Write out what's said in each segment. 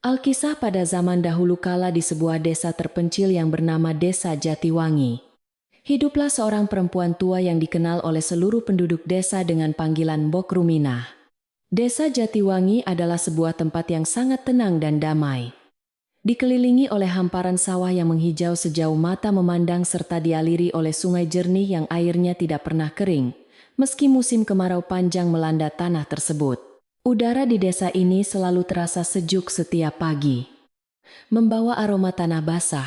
Alkisah pada zaman dahulu kala di sebuah desa terpencil yang bernama Desa Jatiwangi. Hiduplah seorang perempuan tua yang dikenal oleh seluruh penduduk desa dengan panggilan Mbok Ruminah. Desa Jatiwangi adalah sebuah tempat yang sangat tenang dan damai. Dikelilingi oleh hamparan sawah yang menghijau sejauh mata memandang serta dialiri oleh sungai jernih yang airnya tidak pernah kering, meski musim kemarau panjang melanda tanah tersebut. Udara di desa ini selalu terasa sejuk setiap pagi, membawa aroma tanah basah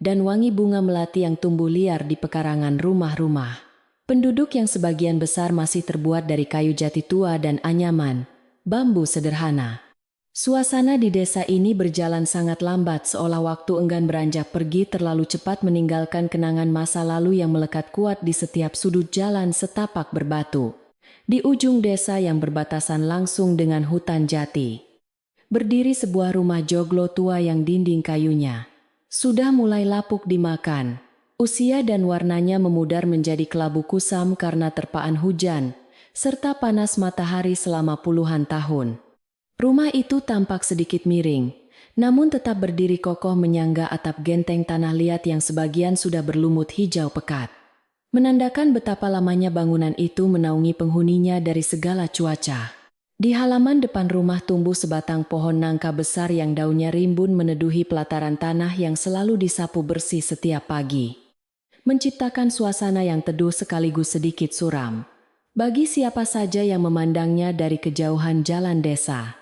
dan wangi bunga melati yang tumbuh liar di pekarangan rumah-rumah. Penduduk yang sebagian besar masih terbuat dari kayu jati tua dan anyaman, bambu sederhana. Suasana di desa ini berjalan sangat lambat seolah waktu enggan beranjak pergi terlalu cepat meninggalkan kenangan masa lalu yang melekat kuat di setiap sudut jalan setapak berbatu. Di ujung desa yang berbatasan langsung dengan hutan jati, berdiri sebuah rumah joglo tua yang dinding kayunya sudah mulai lapuk dimakan. Usia dan warnanya memudar menjadi kelabu kusam karena terpaan hujan, serta panas matahari selama puluhan tahun. Rumah itu tampak sedikit miring, namun tetap berdiri kokoh menyangga atap genteng tanah liat yang sebagian sudah berlumut hijau pekat. Menandakan betapa lamanya bangunan itu menaungi penghuninya dari segala cuaca. Di halaman depan rumah tumbuh sebatang pohon nangka besar yang daunnya rimbun meneduhi pelataran tanah yang selalu disapu bersih setiap pagi, menciptakan suasana yang teduh sekaligus sedikit suram bagi siapa saja yang memandangnya dari kejauhan jalan desa.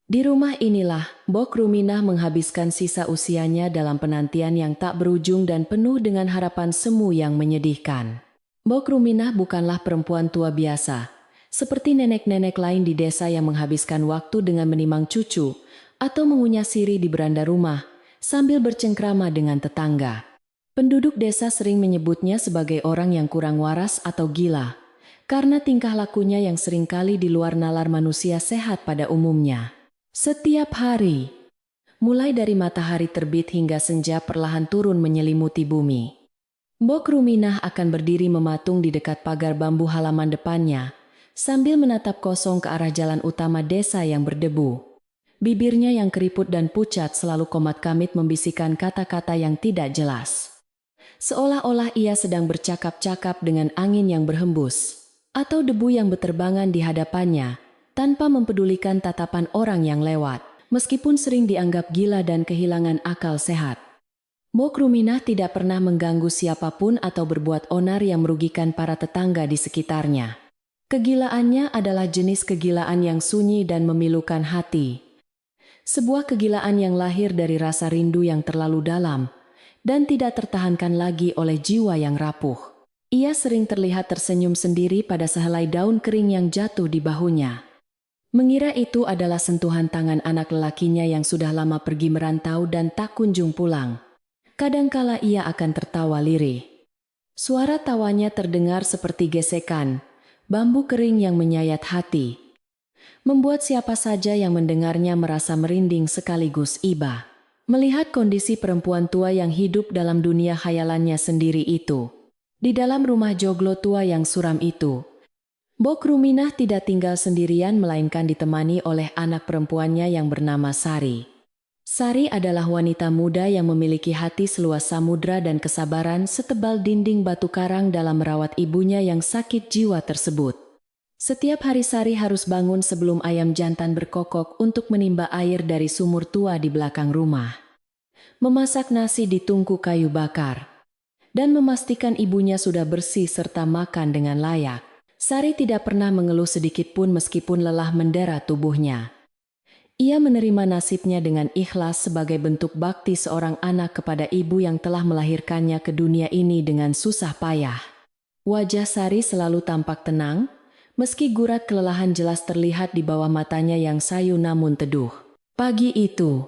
Di rumah inilah, Mbok Ruminah menghabiskan sisa usianya dalam penantian yang tak berujung dan penuh dengan harapan semu yang menyedihkan. Mbok Ruminah bukanlah perempuan tua biasa, seperti nenek-nenek lain di desa yang menghabiskan waktu dengan menimang cucu atau mengunyah sirih di beranda rumah sambil bercengkrama dengan tetangga. Penduduk desa sering menyebutnya sebagai orang yang kurang waras atau gila, karena tingkah lakunya yang seringkali di luar nalar manusia sehat pada umumnya. Setiap hari, mulai dari matahari terbit hingga senja perlahan turun menyelimuti bumi, Mbok Ruminah akan berdiri mematung di dekat pagar bambu halaman depannya, sambil menatap kosong ke arah jalan utama desa yang berdebu. Bibirnya yang keriput dan pucat selalu komat-kamit membisikkan kata-kata yang tidak jelas. Seolah-olah ia sedang bercakap-cakap dengan angin yang berhembus, atau debu yang berterbangan di hadapannya, tanpa mempedulikan tatapan orang yang lewat, meskipun sering dianggap gila dan kehilangan akal sehat. Mbok Ruminah tidak pernah mengganggu siapapun atau berbuat onar yang merugikan para tetangga di sekitarnya. Kegilaannya adalah jenis kegilaan yang sunyi dan memilukan hati. Sebuah kegilaan yang lahir dari rasa rindu yang terlalu dalam dan tidak tertahankan lagi oleh jiwa yang rapuh. Ia sering terlihat tersenyum sendiri pada sehelai daun kering yang jatuh di bahunya. Mengira itu adalah sentuhan tangan anak lelakinya yang sudah lama pergi merantau dan tak kunjung pulang. Kadangkala ia akan tertawa lirih. Suara tawanya terdengar seperti gesekan bambu kering yang menyayat hati, membuat siapa saja yang mendengarnya merasa merinding sekaligus iba. Melihat kondisi perempuan tua yang hidup dalam dunia khayalannya sendiri itu, di dalam rumah joglo tua yang suram itu, Mbok Ruminah tidak tinggal sendirian melainkan ditemani oleh anak perempuannya yang bernama Sari. Sari adalah wanita muda yang memiliki hati seluas samudra dan kesabaran setebal dinding batu karang dalam merawat ibunya yang sakit jiwa tersebut. Setiap hari Sari harus bangun sebelum ayam jantan berkokok untuk menimba air dari sumur tua di belakang rumah, memasak nasi di tungku kayu bakar, dan memastikan ibunya sudah bersih serta makan dengan layak. Sari tidak pernah mengeluh sedikit pun meskipun lelah mendera tubuhnya. Ia menerima nasibnya dengan ikhlas sebagai bentuk bakti seorang anak kepada ibu yang telah melahirkannya ke dunia ini dengan susah payah. Wajah Sari selalu tampak tenang, meski gurat kelelahan jelas terlihat di bawah matanya yang sayu namun teduh. Pagi itu,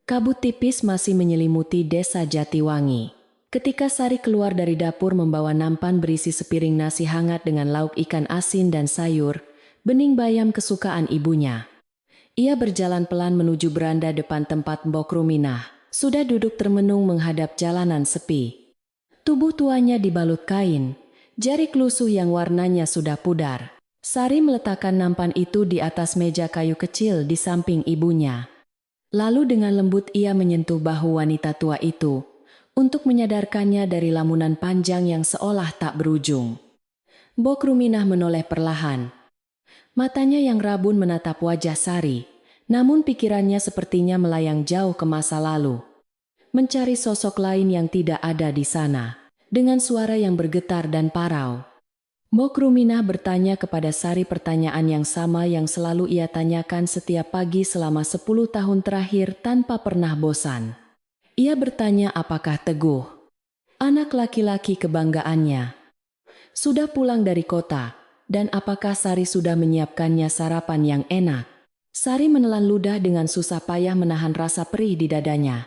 kabut tipis masih menyelimuti desa Jatiwangi. Ketika Sari keluar dari dapur membawa nampan berisi sepiring nasi hangat dengan lauk ikan asin dan sayur, bening bayam kesukaan ibunya. Ia berjalan pelan menuju beranda depan tempat Mbok Ruminah, sudah duduk termenung menghadap jalanan sepi. Tubuh tuanya dibalut kain, jari kelusuh yang warnanya sudah pudar. Sari meletakkan nampan itu di atas meja kayu kecil di samping ibunya. Lalu dengan lembut ia menyentuh bahu wanita tua itu, untuk menyadarkannya dari lamunan panjang yang seolah tak berujung. Mbok Ruminah menoleh perlahan. Matanya yang rabun menatap wajah Sari, namun pikirannya sepertinya melayang jauh ke masa lalu. Mencari sosok lain yang tidak ada di sana. Dengan suara yang bergetar dan parau, Mbok Ruminah bertanya kepada Sari pertanyaan yang sama yang selalu ia tanyakan setiap pagi selama 10 tahun terakhir tanpa pernah bosan. Ia bertanya apakah Teguh, anak laki-laki kebanggaannya, sudah pulang dari kota, dan apakah Sari sudah menyiapkannya sarapan yang enak. Sari menelan ludah dengan susah payah menahan rasa perih di dadanya.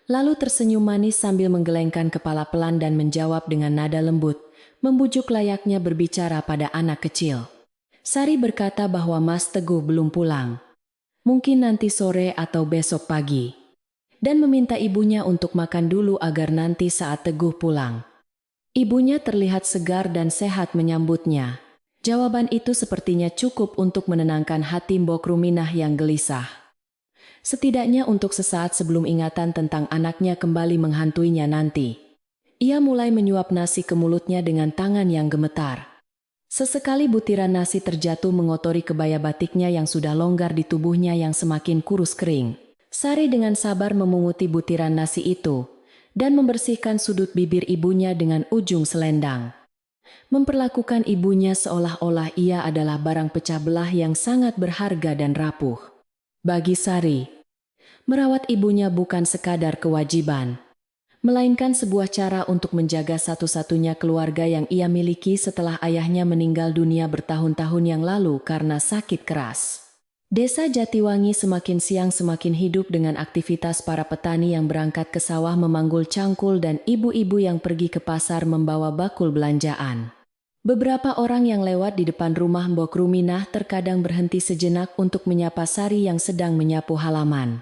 Lalu tersenyum manis sambil menggelengkan kepala pelan dan menjawab dengan nada lembut, membujuk layaknya berbicara pada anak kecil. Sari berkata bahwa Mas Teguh belum pulang. Mungkin nanti sore atau besok pagi. Dan meminta ibunya untuk makan dulu agar nanti saat Teguh pulang. Ibunya terlihat segar dan sehat menyambutnya. Jawaban itu sepertinya cukup untuk menenangkan hati Mbok Ruminah yang gelisah. Setidaknya untuk sesaat sebelum ingatan tentang anaknya kembali menghantuinya nanti. Ia mulai menyuap nasi ke mulutnya dengan tangan yang gemetar. Sesekali butiran nasi terjatuh mengotori kebaya batiknya yang sudah longgar di tubuhnya yang semakin kurus kering. Sari dengan sabar memunguti butiran nasi itu dan membersihkan sudut bibir ibunya dengan ujung selendang. Memperlakukan ibunya seolah-olah ia adalah barang pecah belah yang sangat berharga dan rapuh. Bagi Sari, merawat ibunya bukan sekadar kewajiban, melainkan sebuah cara untuk menjaga satu-satunya keluarga yang ia miliki setelah ayahnya meninggal dunia bertahun-tahun yang lalu karena sakit keras. Desa Jatiwangi semakin siang semakin hidup dengan aktivitas para petani yang berangkat ke sawah memanggul cangkul dan ibu-ibu yang pergi ke pasar membawa bakul belanjaan. Beberapa orang yang lewat di depan rumah Mbok Ruminah terkadang berhenti sejenak untuk menyapa Sari yang sedang menyapu halaman.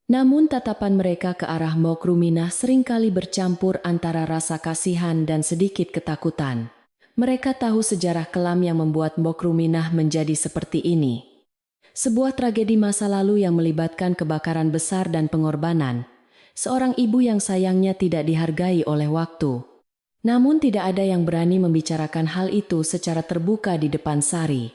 Namun tatapan mereka ke arah Mbok Ruminah seringkali bercampur antara rasa kasihan dan sedikit ketakutan. Mereka tahu sejarah kelam yang membuat Mbok Ruminah menjadi seperti ini. Sebuah tragedi masa lalu yang melibatkan kebakaran besar dan pengorbanan. Seorang ibu yang sayangnya tidak dihargai oleh waktu. Namun tidak ada yang berani membicarakan hal itu secara terbuka di depan Sari.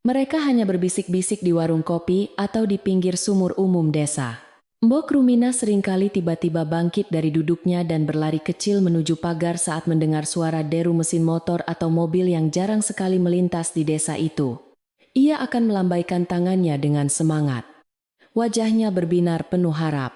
Mereka hanya berbisik-bisik di warung kopi atau di pinggir sumur umum desa. Mbok Ruminah seringkali tiba-tiba bangkit dari duduknya dan berlari kecil menuju pagar saat mendengar suara deru mesin motor atau mobil yang jarang sekali melintas di desa itu. Ia akan melambaikan tangannya dengan semangat. Wajahnya berbinar penuh harap.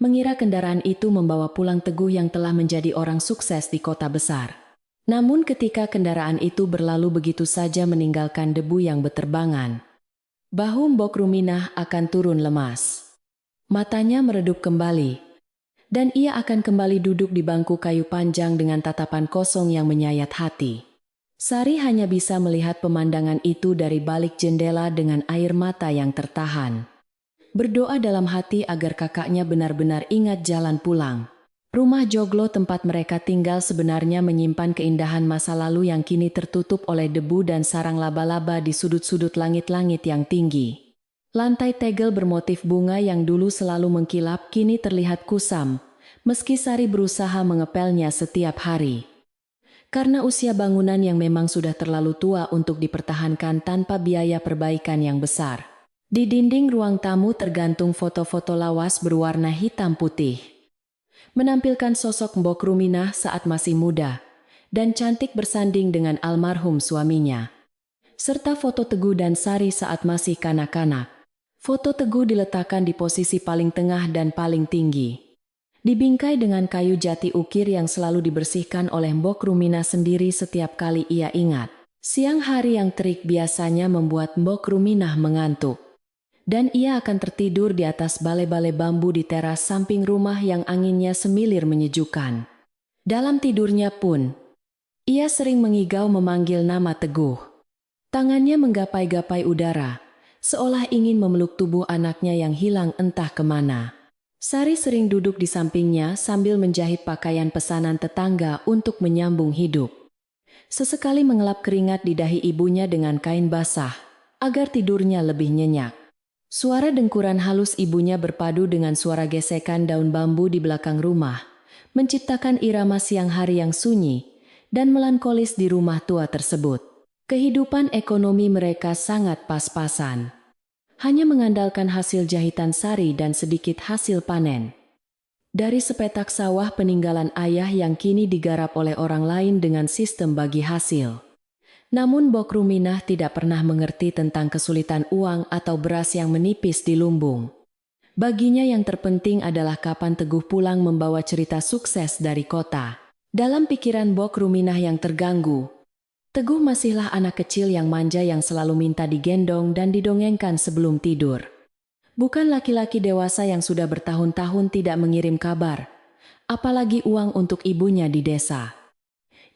Mengira kendaraan itu membawa pulang Teguh yang telah menjadi orang sukses di kota besar. Namun ketika kendaraan itu berlalu begitu saja meninggalkan debu yang beterbangan, bahu Mbok Ruminah akan turun lemas. Matanya meredup kembali, dan ia akan kembali duduk di bangku kayu panjang dengan tatapan kosong yang menyayat hati. Sari hanya bisa melihat pemandangan itu dari balik jendela dengan air mata yang tertahan. Berdoa dalam hati agar kakaknya benar-benar ingat jalan pulang. Rumah joglo tempat mereka tinggal sebenarnya menyimpan keindahan masa lalu yang kini tertutup oleh debu dan sarang laba-laba di sudut-sudut langit-langit yang tinggi. Lantai tegel bermotif bunga yang dulu selalu mengkilap kini terlihat kusam, meski Sari berusaha mengepelnya setiap hari. Karena usia bangunan yang memang sudah terlalu tua untuk dipertahankan tanpa biaya perbaikan yang besar. Di dinding ruang tamu tergantung foto-foto lawas berwarna hitam putih. Menampilkan sosok Mbok Ruminah saat masih muda, dan cantik bersanding dengan almarhum suaminya. Serta foto Teguh dan Sari saat masih kanak-kanak. Foto Teguh diletakkan di posisi paling tengah dan paling tinggi. Dibingkai dengan kayu jati ukir yang selalu dibersihkan oleh Mbok Ruminah sendiri setiap kali ia ingat. Siang hari yang terik biasanya membuat Mbok Ruminah mengantuk. Dan ia akan tertidur di atas balai-balai bambu di teras samping rumah yang anginnya semilir menyejukkan. Dalam tidurnya pun, ia sering mengigau memanggil nama Teguh. Tangannya menggapai-gapai udara, seolah ingin memeluk tubuh anaknya yang hilang entah kemana. Sari sering duduk di sampingnya sambil menjahit pakaian pesanan tetangga untuk menyambung hidup. Sesekali mengelap keringat di dahi ibunya dengan kain basah, agar tidurnya lebih nyenyak. Suara dengkuran halus ibunya berpadu dengan suara gesekan daun bambu di belakang rumah, menciptakan irama siang hari yang sunyi dan melankolis di rumah tua tersebut. Kehidupan ekonomi mereka sangat pas-pasan. Hanya mengandalkan hasil jahitan Sari dan sedikit hasil panen. Dari sepetak sawah peninggalan ayah yang kini digarap oleh orang lain dengan sistem bagi hasil. Namun Bok Ruminah tidak pernah mengerti tentang kesulitan uang atau beras yang menipis di lumbung. Baginya yang terpenting adalah kapan Teguh pulang membawa cerita sukses dari kota. Dalam pikiran Bok Ruminah yang terganggu, Teguh masihlah anak kecil yang manja yang selalu minta digendong dan didongengkan sebelum tidur. Bukan laki-laki dewasa yang sudah bertahun-tahun tidak mengirim kabar, apalagi uang untuk ibunya di desa.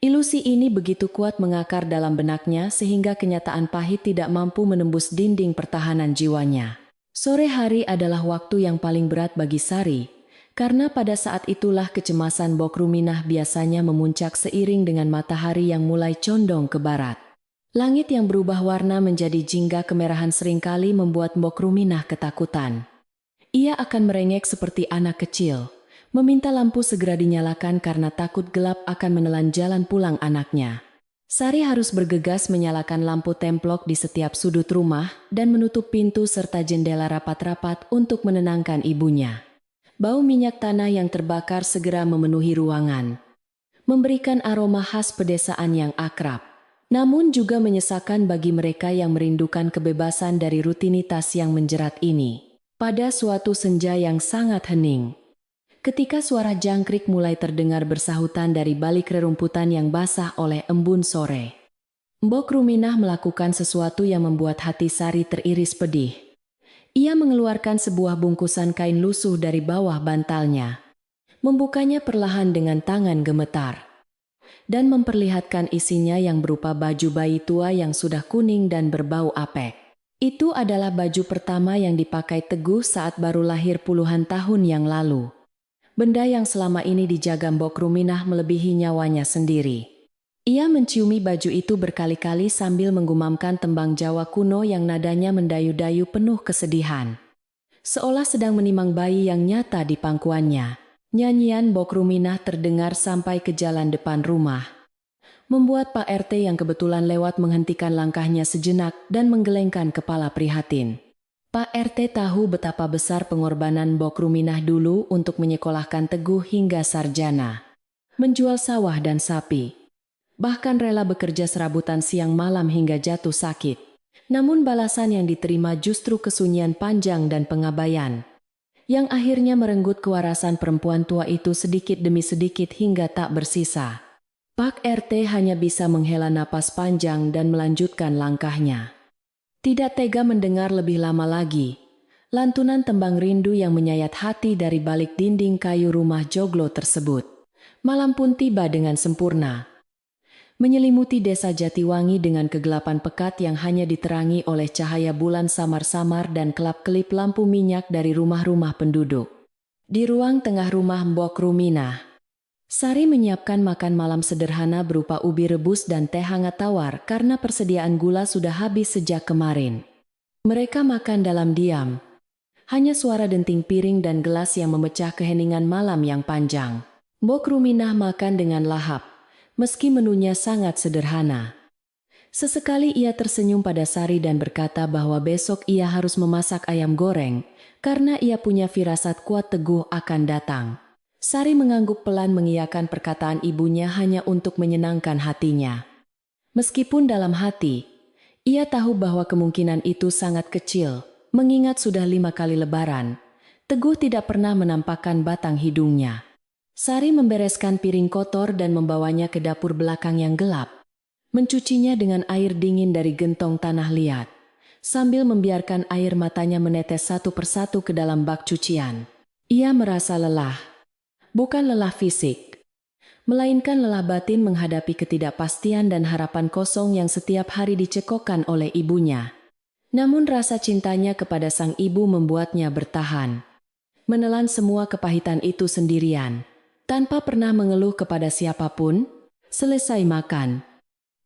Ilusi ini begitu kuat mengakar dalam benaknya sehingga kenyataan pahit tidak mampu menembus dinding pertahanan jiwanya. Sore hari adalah waktu yang paling berat bagi Sari, karena pada saat itulah kecemasan Bok Ruminah biasanya memuncak seiring dengan matahari yang mulai condong ke barat. Langit yang berubah warna menjadi jingga kemerahan seringkali membuat Bok Ruminah ketakutan. Ia akan merengek seperti anak kecil, meminta lampu segera dinyalakan karena takut gelap akan menelan jalan pulang anaknya. Sari harus bergegas menyalakan lampu templok di setiap sudut rumah dan menutup pintu serta jendela rapat-rapat untuk menenangkan ibunya. Bau minyak tanah yang terbakar segera memenuhi ruangan, memberikan aroma khas pedesaan yang akrab. Namun juga menyesakan bagi mereka yang merindukan kebebasan dari rutinitas yang menjerat ini. Pada suatu senja yang sangat hening, ketika suara jangkrik mulai terdengar bersahutan dari balik rerumputan yang basah oleh embun sore, Bok Ruminah melakukan sesuatu yang membuat hati Sari teriris pedih. Ia mengeluarkan sebuah bungkusan kain lusuh dari bawah bantalnya, membukanya perlahan dengan tangan gemetar, dan memperlihatkan isinya yang berupa baju bayi tua yang sudah kuning dan berbau apek. Itu adalah baju pertama yang dipakai Teguh saat baru lahir puluhan tahun yang lalu. Benda yang selama ini dijaga Bok Ruminah melebihi nyawanya sendiri. Ia menciumi baju itu berkali-kali sambil menggumamkan tembang Jawa kuno yang nadanya mendayu-dayu penuh kesedihan. Seolah sedang menimang bayi yang nyata di pangkuannya. Nyanyian Bok Ruminah terdengar sampai ke jalan depan rumah, membuat Pak RT yang kebetulan lewat menghentikan langkahnya sejenak dan menggelengkan kepala prihatin. Pak RT tahu betapa besar pengorbanan Bok Ruminah dulu untuk menyekolahkan Teguh hingga sarjana, menjual sawah dan sapi, bahkan rela bekerja serabutan siang malam hingga jatuh sakit. Namun balasan yang diterima justru kesunyian panjang dan pengabaian, yang akhirnya merenggut kewarasan perempuan tua itu sedikit demi sedikit hingga tak bersisa. Pak RT hanya bisa menghela napas panjang dan melanjutkan langkahnya. Tidak tega mendengar lebih lama lagi lantunan tembang rindu yang menyayat hati dari balik dinding kayu rumah joglo tersebut. Malam pun tiba dengan sempurna, menyelimuti desa Jatiwangi dengan kegelapan pekat yang hanya diterangi oleh cahaya bulan samar-samar dan kelap-kelip lampu minyak dari rumah-rumah penduduk. Di ruang tengah rumah Mbok Ruminah, Sari menyiapkan makan malam sederhana berupa ubi rebus dan teh hangat tawar karena persediaan gula sudah habis sejak kemarin. Mereka makan dalam diam. Hanya suara denting piring dan gelas yang memecah keheningan malam yang panjang. Mbok Ruminah makan dengan lahap, meski menunya sangat sederhana. Sesekali ia tersenyum pada Sari dan berkata bahwa besok ia harus memasak ayam goreng, karena ia punya firasat kuat Teguh akan datang. Sari mengangguk pelan mengiyakan perkataan ibunya hanya untuk menyenangkan hatinya. Meskipun dalam hati, ia tahu bahwa kemungkinan itu sangat kecil, mengingat sudah 5 kali lebaran, Teguh tidak pernah menampakkan batang hidungnya. Sari membereskan piring kotor dan membawanya ke dapur belakang yang gelap, mencucinya dengan air dingin dari gentong tanah liat, sambil membiarkan air matanya menetes satu persatu ke dalam bak cucian. Ia merasa lelah. Bukan lelah fisik, melainkan lelah batin menghadapi ketidakpastian dan harapan kosong yang setiap hari dicekokkan oleh ibunya. Namun rasa cintanya kepada sang ibu membuatnya bertahan, menelan semua kepahitan itu sendirian, tanpa pernah mengeluh kepada siapapun. Selesai makan,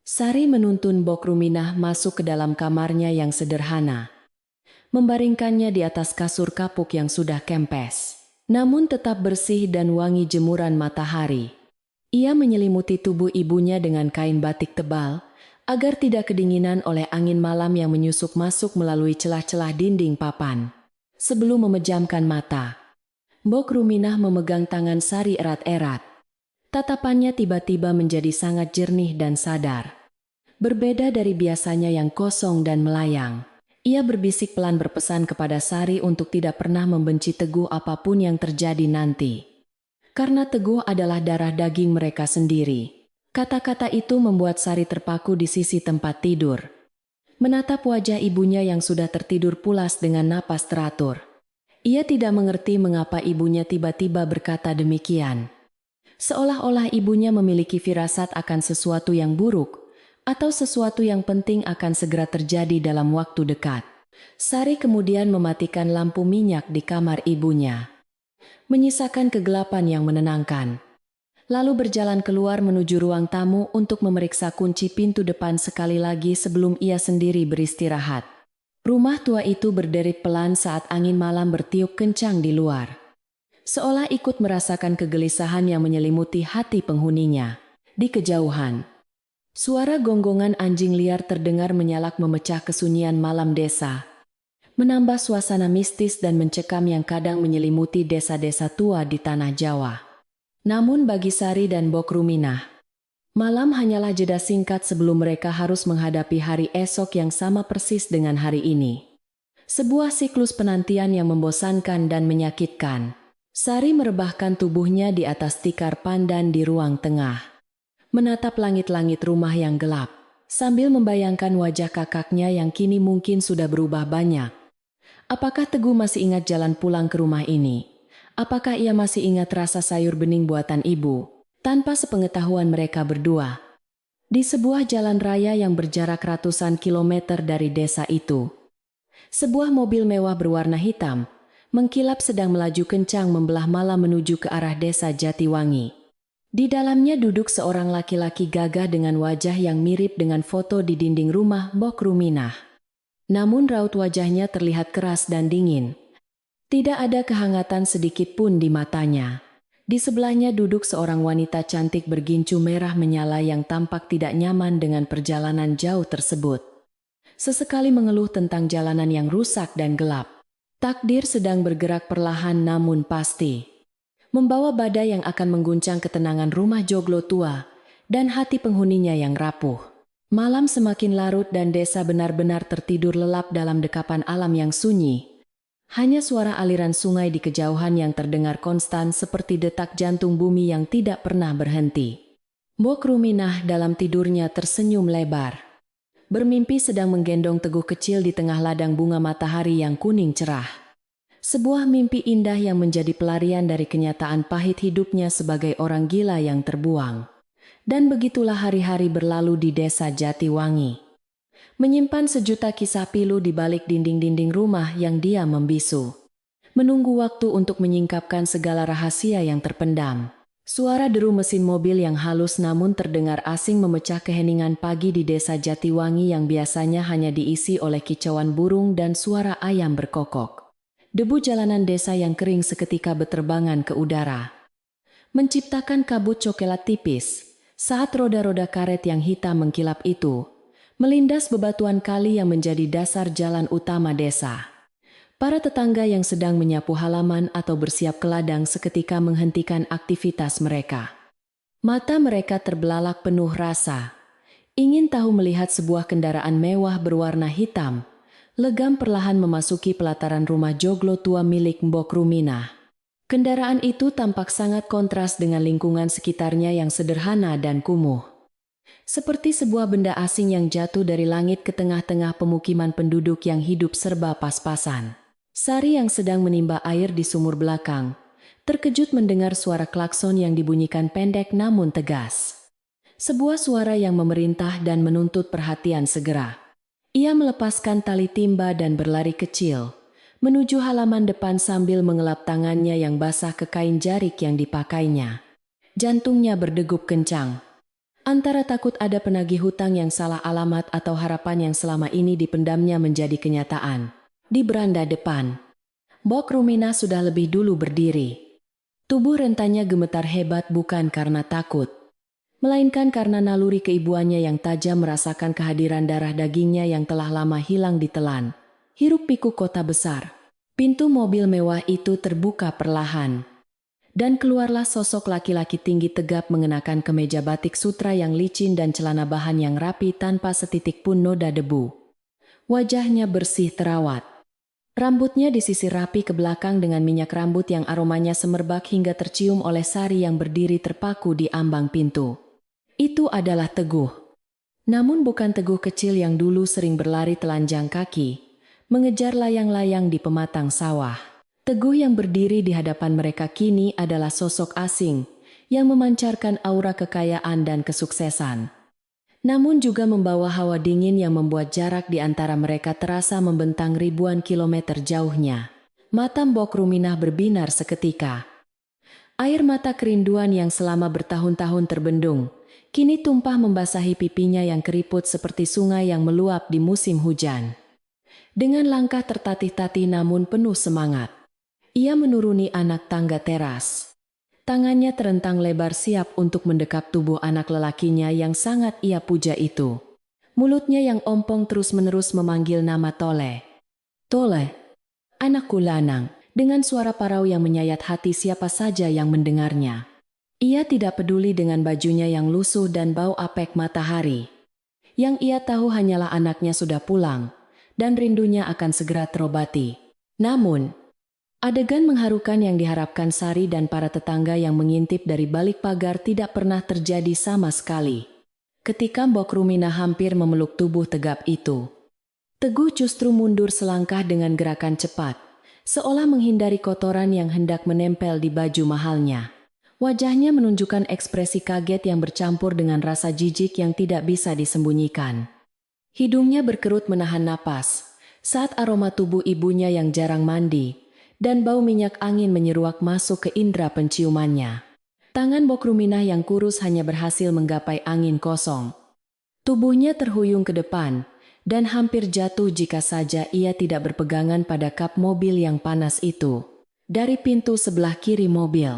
Sari menuntun Bok Ruminah masuk ke dalam kamarnya yang sederhana, membaringkannya di atas kasur kapuk yang sudah kempes, namun tetap bersih dan wangi jemuran matahari. Ia menyelimuti tubuh ibunya dengan kain batik tebal, agar tidak kedinginan oleh angin malam yang menyusup masuk melalui celah-celah dinding papan. Sebelum memejamkan mata, Mbok Ruminah memegang tangan Sari erat-erat. Tatapannya tiba-tiba menjadi sangat jernih dan sadar. Berbeda dari biasanya yang kosong dan melayang. Ia berbisik pelan berpesan kepada Sari untuk tidak pernah membenci Teguh apapun yang terjadi nanti. Karena Teguh adalah darah daging mereka sendiri. Kata-kata itu membuat Sari terpaku di sisi tempat tidur. Menatap wajah ibunya yang sudah tertidur pulas dengan napas teratur. Ia tidak mengerti mengapa ibunya tiba-tiba berkata demikian. Seolah-olah ibunya memiliki firasat akan sesuatu yang buruk, atau sesuatu yang penting akan segera terjadi dalam waktu dekat. Sari kemudian mematikan lampu minyak di kamar ibunya, menyisakan kegelapan yang menenangkan. Lalu berjalan keluar menuju ruang tamu untuk memeriksa kunci pintu depan sekali lagi sebelum ia sendiri beristirahat. Rumah tua itu berderit pelan saat angin malam bertiup kencang di luar. Seolah ikut merasakan kegelisahan yang menyelimuti hati penghuninya. Di kejauhan, suara gonggongan anjing liar terdengar menyalak memecah kesunyian malam desa, menambah suasana mistis dan mencekam yang kadang menyelimuti desa-desa tua di tanah Jawa. Namun bagi Sari dan Mbok Ruminah, malam hanyalah jeda singkat sebelum mereka harus menghadapi hari esok yang sama persis dengan hari ini. Sebuah siklus penantian yang membosankan dan menyakitkan. Sari merebahkan tubuhnya di atas tikar pandan di ruang tengah, menatap langit-langit rumah yang gelap, sambil membayangkan wajah kakaknya yang kini mungkin sudah berubah banyak. Apakah Teguh masih ingat jalan pulang ke rumah ini? Apakah ia masih ingat rasa sayur bening buatan ibu, tanpa sepengetahuan mereka berdua? Di sebuah jalan raya yang berjarak ratusan kilometer dari desa itu, sebuah mobil mewah berwarna hitam, mengkilap sedang melaju kencang membelah malam menuju ke arah desa Jatiwangi. Di dalamnya duduk seorang laki-laki gagah dengan wajah yang mirip dengan foto di dinding rumah Mbok Ruminah. Namun raut wajahnya terlihat keras dan dingin. Tidak ada kehangatan sedikit pun di matanya. Di sebelahnya duduk seorang wanita cantik bergincu merah menyala yang tampak tidak nyaman dengan perjalanan jauh tersebut. Sesekali mengeluh tentang jalanan yang rusak dan gelap. Takdir sedang bergerak perlahan namun pasti, membawa badai yang akan mengguncang ketenangan rumah joglo tua dan hati penghuninya yang rapuh. Malam semakin larut dan desa benar-benar tertidur lelap dalam dekapan alam yang sunyi. Hanya suara aliran sungai di kejauhan yang terdengar konstan seperti detak jantung bumi yang tidak pernah berhenti. Mbok Ruminah dalam tidurnya tersenyum lebar. Bermimpi sedang menggendong Teguh kecil di tengah ladang bunga matahari yang kuning cerah. Sebuah mimpi indah yang menjadi pelarian dari kenyataan pahit hidupnya sebagai orang gila yang terbuang. Dan begitulah hari-hari berlalu di desa Jatiwangi. Menyimpan sejuta kisah pilu di balik dinding-dinding rumah yang diam membisu. Menunggu waktu untuk menyingkapkan segala rahasia yang terpendam. Suara deru mesin mobil yang halus namun terdengar asing memecah keheningan pagi di desa Jatiwangi yang biasanya hanya diisi oleh kicauan burung dan suara ayam berkokok. Debu jalanan desa yang kering seketika berterbangan ke udara, menciptakan kabut cokelat tipis saat roda-roda karet yang hitam mengkilap itu melindas bebatuan kali yang menjadi dasar jalan utama desa. Para tetangga yang sedang menyapu halaman atau bersiap ke ladang seketika menghentikan aktivitas mereka. Mata mereka terbelalak penuh rasa, ingin tahu melihat sebuah kendaraan mewah berwarna hitam legam perlahan memasuki pelataran rumah joglo tua milik Mbok Ruminah. Kendaraan itu tampak sangat kontras dengan lingkungan sekitarnya yang sederhana dan kumuh. Seperti sebuah benda asing yang jatuh dari langit ke tengah-tengah pemukiman penduduk yang hidup serba pas-pasan. Sari yang sedang menimba air di sumur belakang, terkejut mendengar suara klakson yang dibunyikan pendek namun tegas. Sebuah suara yang memerintah dan menuntut perhatian segera. Ia melepaskan tali timba dan berlari kecil, menuju halaman depan sambil mengelap tangannya yang basah ke kain jarik yang dipakainya. Jantungnya berdegup kencang. Antara takut ada penagih hutang yang salah alamat atau harapan yang selama ini dipendamnya menjadi kenyataan. Di beranda depan, Bok Rumina sudah lebih dulu berdiri. Tubuh rentanya gemetar hebat bukan karena takut, melainkan karena naluri keibuannya yang tajam merasakan kehadiran darah dagingnya yang telah lama hilang ditelan. Hiruk pikuk kota besar. Pintu mobil mewah itu terbuka perlahan. Dan keluarlah sosok laki-laki tinggi tegap mengenakan kemeja batik sutra yang licin dan celana bahan yang rapi tanpa setitik pun noda debu. Wajahnya bersih terawat. Rambutnya disisir rapi ke belakang dengan minyak rambut yang aromanya semerbak hingga tercium oleh Sari yang berdiri terpaku di ambang pintu. Itu adalah Teguh. Namun bukan Teguh kecil yang dulu sering berlari telanjang kaki, mengejar layang-layang di pematang sawah. Teguh yang berdiri di hadapan mereka kini adalah sosok asing yang memancarkan aura kekayaan dan kesuksesan. Namun juga membawa hawa dingin yang membuat jarak di antara mereka terasa membentang ribuan kilometer jauhnya. Mata Mbok Ruminah berbinar seketika. Air mata kerinduan yang selama bertahun-tahun terbendung, kini tumpah membasahi pipinya yang keriput seperti sungai yang meluap di musim hujan. Dengan langkah tertatih-tatih namun penuh semangat, ia menuruni anak tangga teras. Tangannya terentang lebar siap untuk mendekap tubuh anak lelakinya yang sangat ia puja itu. Mulutnya yang ompong terus-menerus memanggil nama Tole. Tole, anakku lanang, dengan suara parau yang menyayat hati siapa saja yang mendengarnya. Ia tidak peduli dengan bajunya yang lusuh dan bau apek matahari. Yang ia tahu hanyalah anaknya sudah pulang, dan rindunya akan segera terobati. Namun, adegan mengharukan yang diharapkan Sari dan para tetangga yang mengintip dari balik pagar tidak pernah terjadi sama sekali. Ketika Mbok Rumina hampir memeluk tubuh tegap itu, Teguh justru mundur selangkah dengan gerakan cepat, seolah menghindari kotoran yang hendak menempel di baju mahalnya. Wajahnya menunjukkan ekspresi kaget yang bercampur dengan rasa jijik yang tidak bisa disembunyikan. Hidungnya berkerut menahan napas saat aroma tubuh ibunya yang jarang mandi dan bau minyak angin menyeruak masuk ke indera penciumannya. Tangan Mbok Ruminah yang kurus hanya berhasil menggapai angin kosong. Tubuhnya terhuyung ke depan dan hampir jatuh jika saja ia tidak berpegangan pada kap mobil yang panas itu. Dari pintu sebelah kiri mobil,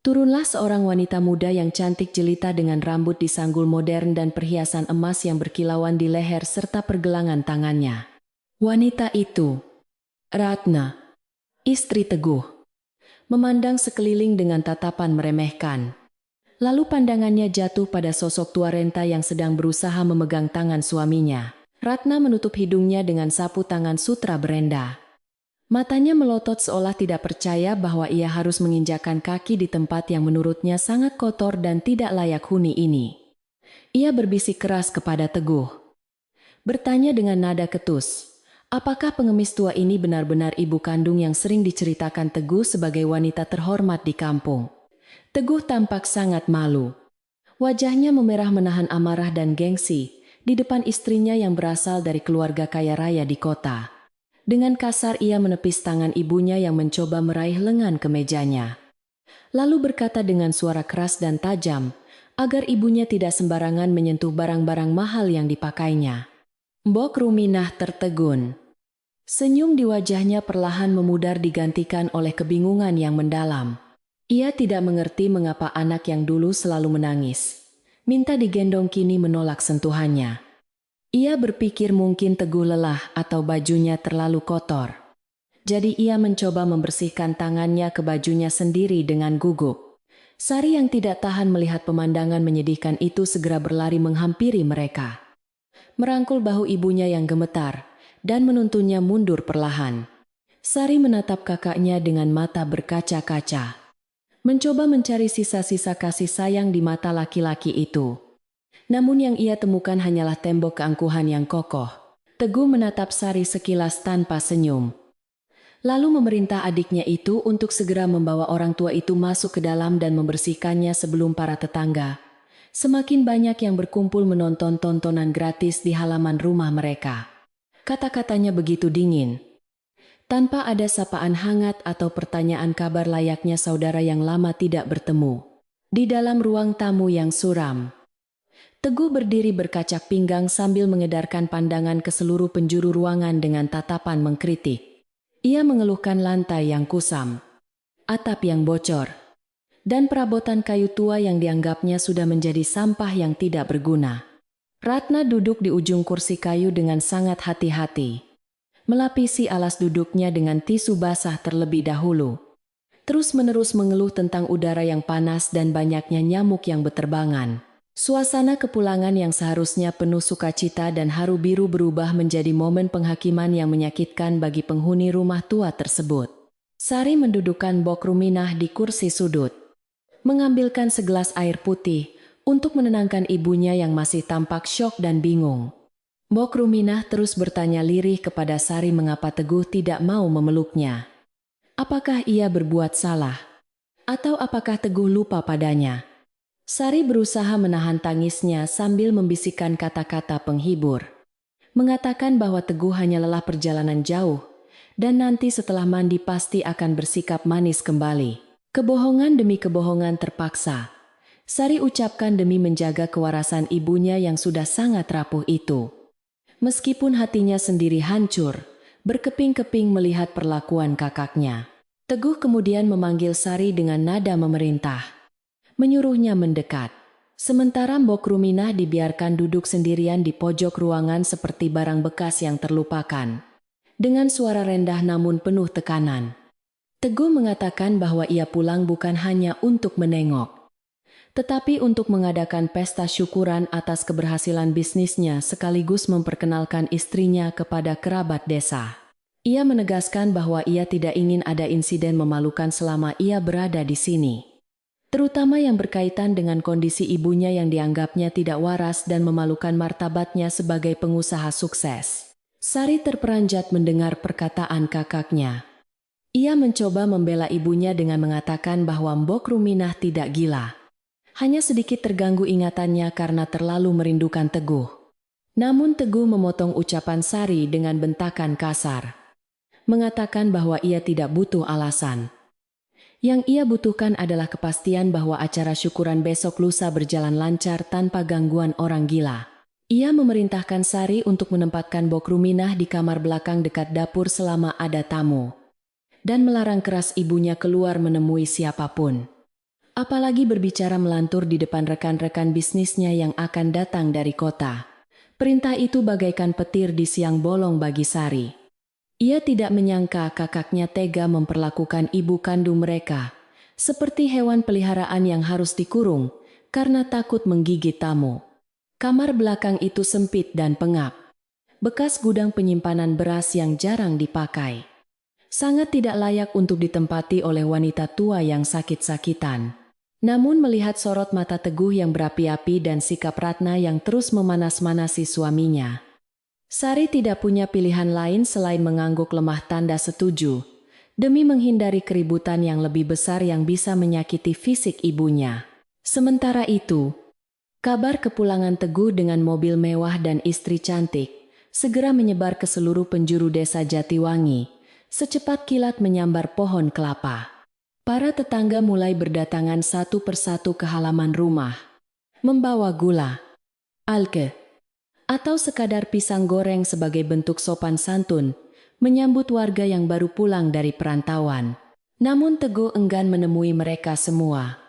turunlah seorang wanita muda yang cantik jelita dengan rambut disanggul modern dan perhiasan emas yang berkilauan di leher serta pergelangan tangannya. Wanita itu, Ratna, istri Teguh, memandang sekeliling dengan tatapan meremehkan. Lalu pandangannya jatuh pada sosok tua renta yang sedang berusaha memegang tangan suaminya. Ratna menutup hidungnya dengan sapu tangan sutra berenda. Matanya melotot seolah tidak percaya bahwa ia harus menginjakkan kaki di tempat yang menurutnya sangat kotor dan tidak layak huni ini. Ia berbisik keras kepada Teguh, bertanya dengan nada ketus, apakah pengemis tua ini benar-benar ibu kandung yang sering diceritakan Teguh sebagai wanita terhormat di kampung? Teguh tampak sangat malu. Wajahnya memerah menahan amarah dan gengsi di depan istrinya yang berasal dari keluarga kaya raya di kota. Dengan kasar ia menepis tangan ibunya yang mencoba meraih lengan kemejanya. Lalu berkata dengan suara keras dan tajam, agar ibunya tidak sembarangan menyentuh barang-barang mahal yang dipakainya. Mbok Ruminah tertegun. Senyum di wajahnya perlahan memudar digantikan oleh kebingungan yang mendalam. Ia tidak mengerti mengapa anak yang dulu selalu menangis, minta digendong kini menolak sentuhannya. Ia berpikir mungkin Teguh lelah atau bajunya terlalu kotor. Jadi ia mencoba membersihkan tangannya ke bajunya sendiri dengan gugup. Sari yang tidak tahan melihat pemandangan menyedihkan itu segera berlari menghampiri mereka. Merangkul bahu ibunya yang gemetar dan menuntunnya mundur perlahan. Sari menatap kakaknya dengan mata berkaca-kaca, mencoba mencari sisa-sisa kasih sayang di mata laki-laki itu. Namun yang ia temukan hanyalah tembok keangkuhan yang kokoh. Teguh menatap Sari sekilas tanpa senyum. Lalu memerintah adiknya itu untuk segera membawa orang tua itu masuk ke dalam dan membersihkannya sebelum para tetangga semakin banyak yang berkumpul menonton tontonan gratis di halaman rumah mereka. Kata-katanya begitu dingin, tanpa ada sapaan hangat atau pertanyaan kabar layaknya saudara yang lama tidak bertemu. Di dalam ruang tamu yang suram, Teguh berdiri berkacak pinggang sambil mengedarkan pandangan ke seluruh penjuru ruangan dengan tatapan mengkritik. Ia mengeluhkan lantai yang kusam, atap yang bocor, dan perabotan kayu tua yang dianggapnya sudah menjadi sampah yang tidak berguna. Ratna duduk di ujung kursi kayu dengan sangat hati-hati, melapisi alas duduknya dengan tisu basah terlebih dahulu. Terus-menerus mengeluh tentang udara yang panas dan banyaknya nyamuk yang beterbangan. Suasana kepulangan yang seharusnya penuh sukacita dan haru biru berubah menjadi momen penghakiman yang menyakitkan bagi penghuni rumah tua tersebut. Sari mendudukkan Bok Ruminah di kursi sudut, mengambilkan segelas air putih untuk menenangkan ibunya yang masih tampak syok dan bingung. Bok Ruminah terus bertanya lirih kepada Sari mengapa Teguh tidak mau memeluknya. Apakah ia berbuat salah? Atau apakah Teguh lupa padanya? Sari berusaha menahan tangisnya sambil membisikkan kata-kata penghibur. Mengatakan bahwa Teguh hanya lelah perjalanan jauh, dan nanti setelah mandi pasti akan bersikap manis kembali. Kebohongan demi kebohongan terpaksa Sari ucapkan demi menjaga kewarasan ibunya yang sudah sangat rapuh itu. Meskipun hatinya sendiri hancur, berkeping-keping melihat perlakuan kakaknya. Teguh kemudian memanggil Sari dengan nada memerintah, menyuruhnya mendekat. Sementara Bok Ruminah dibiarkan duduk sendirian di pojok ruangan seperti barang bekas yang terlupakan. Dengan suara rendah namun penuh tekanan, Teguh mengatakan bahwa ia pulang bukan hanya untuk menengok, tetapi untuk mengadakan pesta syukuran atas keberhasilan bisnisnya sekaligus memperkenalkan istrinya kepada kerabat desa. Ia menegaskan bahwa ia tidak ingin ada insiden memalukan selama ia berada di sini, terutama yang berkaitan dengan kondisi ibunya yang dianggapnya tidak waras dan memalukan martabatnya sebagai pengusaha sukses. Sari terperanjat mendengar perkataan kakaknya. Ia mencoba membela ibunya dengan mengatakan bahwa Bok Ruminah tidak gila. Hanya sedikit terganggu ingatannya karena terlalu merindukan Teguh. Namun Teguh memotong ucapan Sari dengan bentakan kasar, mengatakan bahwa ia tidak butuh alasan. Yang ia butuhkan adalah kepastian bahwa acara syukuran besok lusa berjalan lancar tanpa gangguan orang gila. Ia memerintahkan Sari untuk menempatkan Bok Ruminah di kamar belakang dekat dapur selama ada tamu, dan melarang keras ibunya keluar menemui siapapun, apalagi berbicara melantur di depan rekan-rekan bisnisnya yang akan datang dari kota. Perintah itu bagaikan petir di siang bolong bagi Sari. Ia tidak menyangka kakaknya tega memperlakukan ibu kandung mereka seperti hewan peliharaan yang harus dikurung karena takut menggigit tamu. Kamar belakang itu sempit dan pengap, bekas gudang penyimpanan beras yang jarang dipakai. Sangat tidak layak untuk ditempati oleh wanita tua yang sakit-sakitan. Namun melihat sorot mata Teguh yang berapi-api dan sikap Ratna yang terus memanas-manasi suaminya, Sari tidak punya pilihan lain selain mengangguk lemah tanda setuju, demi menghindari keributan yang lebih besar yang bisa menyakiti fisik ibunya. Sementara itu, kabar kepulangan Teguh dengan mobil mewah dan istri cantik segera menyebar ke seluruh penjuru desa Jatiwangi, secepat kilat menyambar pohon kelapa. Para tetangga mulai berdatangan satu persatu ke halaman rumah, membawa gula, alke, atau sekadar pisang goreng sebagai bentuk sopan santun, menyambut warga yang baru pulang dari perantauan. Namun Teguh enggan menemui mereka semua.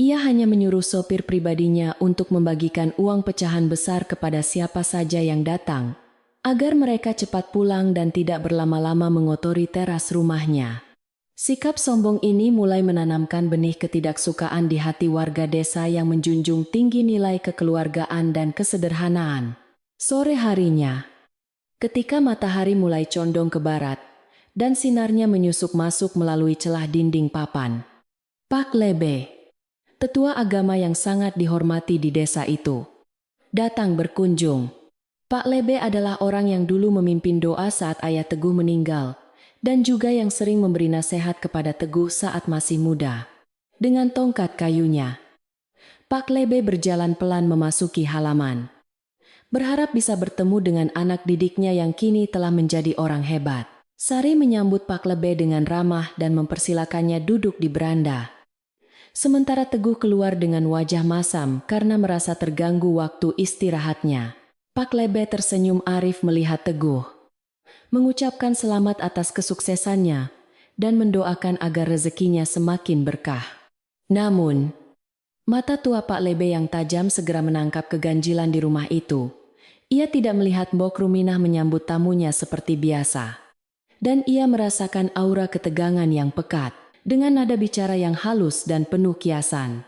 Ia hanya menyuruh sopir pribadinya untuk membagikan uang pecahan besar kepada siapa saja yang datang, agar mereka cepat pulang dan tidak berlama-lama mengotori teras rumahnya. Sikap sombong ini mulai menanamkan benih ketidaksukaan di hati warga desa yang menjunjung tinggi nilai kekeluargaan dan kesederhanaan. Sore harinya, ketika matahari mulai condong ke barat dan sinarnya menyusup masuk melalui celah dinding papan, Pak Lebe, tetua agama yang sangat dihormati di desa itu, datang berkunjung. Pak Lebe adalah orang yang dulu memimpin doa saat ayah Teguh meninggal, dan juga yang sering memberi nasihat kepada Teguh saat masih muda. Dengan tongkat kayunya, Pak Lebe berjalan pelan memasuki halaman, berharap bisa bertemu dengan anak didiknya yang kini telah menjadi orang hebat. Sari menyambut Pak Lebe dengan ramah dan mempersilakannya duduk di beranda. Sementara Teguh keluar dengan wajah masam karena merasa terganggu waktu istirahatnya. Pak Lebe tersenyum arif melihat Teguh, mengucapkan selamat atas kesuksesannya, dan mendoakan agar rezekinya semakin berkah. Namun, mata tua Pak Lebe yang tajam segera menangkap keganjilan di rumah itu. Ia tidak melihat Mbok Ruminah menyambut tamunya seperti biasa. Dan ia merasakan aura ketegangan yang pekat, dengan nada bicara yang halus dan penuh kiasan.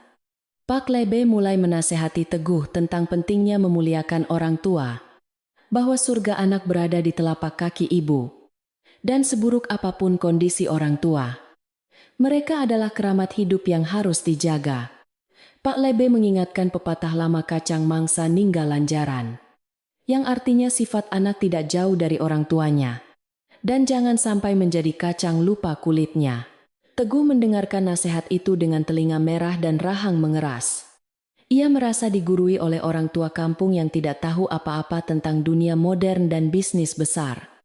Pak Lebe mulai menasehati Teguh tentang pentingnya memuliakan orang tua, bahwa surga anak berada di telapak kaki ibu, dan seburuk apapun kondisi orang tua, mereka adalah keramat hidup yang harus dijaga. Pak Lebe mengingatkan pepatah lama kacang mangsa ninggalan jaran, yang artinya sifat anak tidak jauh dari orang tuanya, dan jangan sampai menjadi kacang lupa kulitnya. Teguh mendengarkan nasihat itu dengan telinga merah dan rahang mengeras. Ia merasa digurui oleh orang tua kampung yang tidak tahu apa-apa tentang dunia modern dan bisnis besar.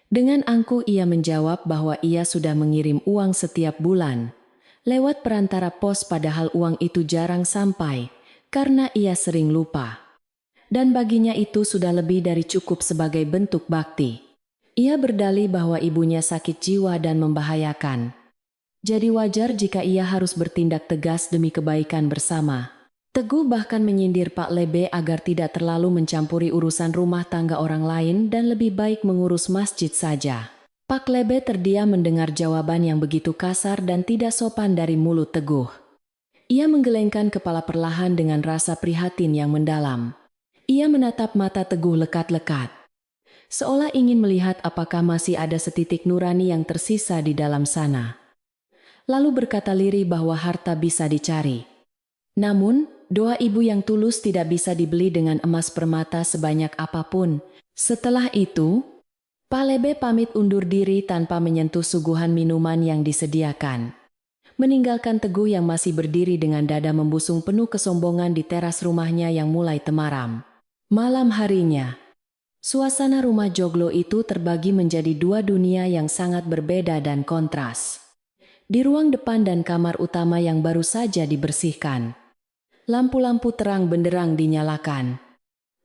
Dengan angkuh ia menjawab bahwa ia sudah mengirim uang setiap bulan, lewat perantara pos padahal uang itu jarang sampai, karena ia sering lupa. Dan baginya itu sudah lebih dari cukup sebagai bentuk bakti. Ia berdalih bahwa ibunya sakit jiwa dan membahayakan. Jadi wajar jika ia harus bertindak tegas demi kebaikan bersama. Teguh bahkan menyindir Pak Lebe agar tidak terlalu mencampuri urusan rumah tangga orang lain dan lebih baik mengurus masjid saja. Pak Lebe terdiam mendengar jawaban yang begitu kasar dan tidak sopan dari mulut Teguh. Ia menggelengkan kepala perlahan dengan rasa prihatin yang mendalam. Ia menatap mata Teguh lekat-lekat, seolah ingin melihat apakah masih ada setitik nurani yang tersisa di dalam sana. Lalu berkata lirih bahwa harta bisa dicari. Namun, doa ibu yang tulus tidak bisa dibeli dengan emas permata sebanyak apapun. Setelah itu, Pak Lebe pamit undur diri tanpa menyentuh suguhan minuman yang disediakan. Meninggalkan Teguh yang masih berdiri dengan dada membusung penuh kesombongan di teras rumahnya yang mulai temaram. Malam harinya, suasana rumah joglo itu terbagi menjadi dua dunia yang sangat berbeda dan kontras. Di ruang depan dan kamar utama yang baru saja dibersihkan, lampu-lampu terang benderang dinyalakan.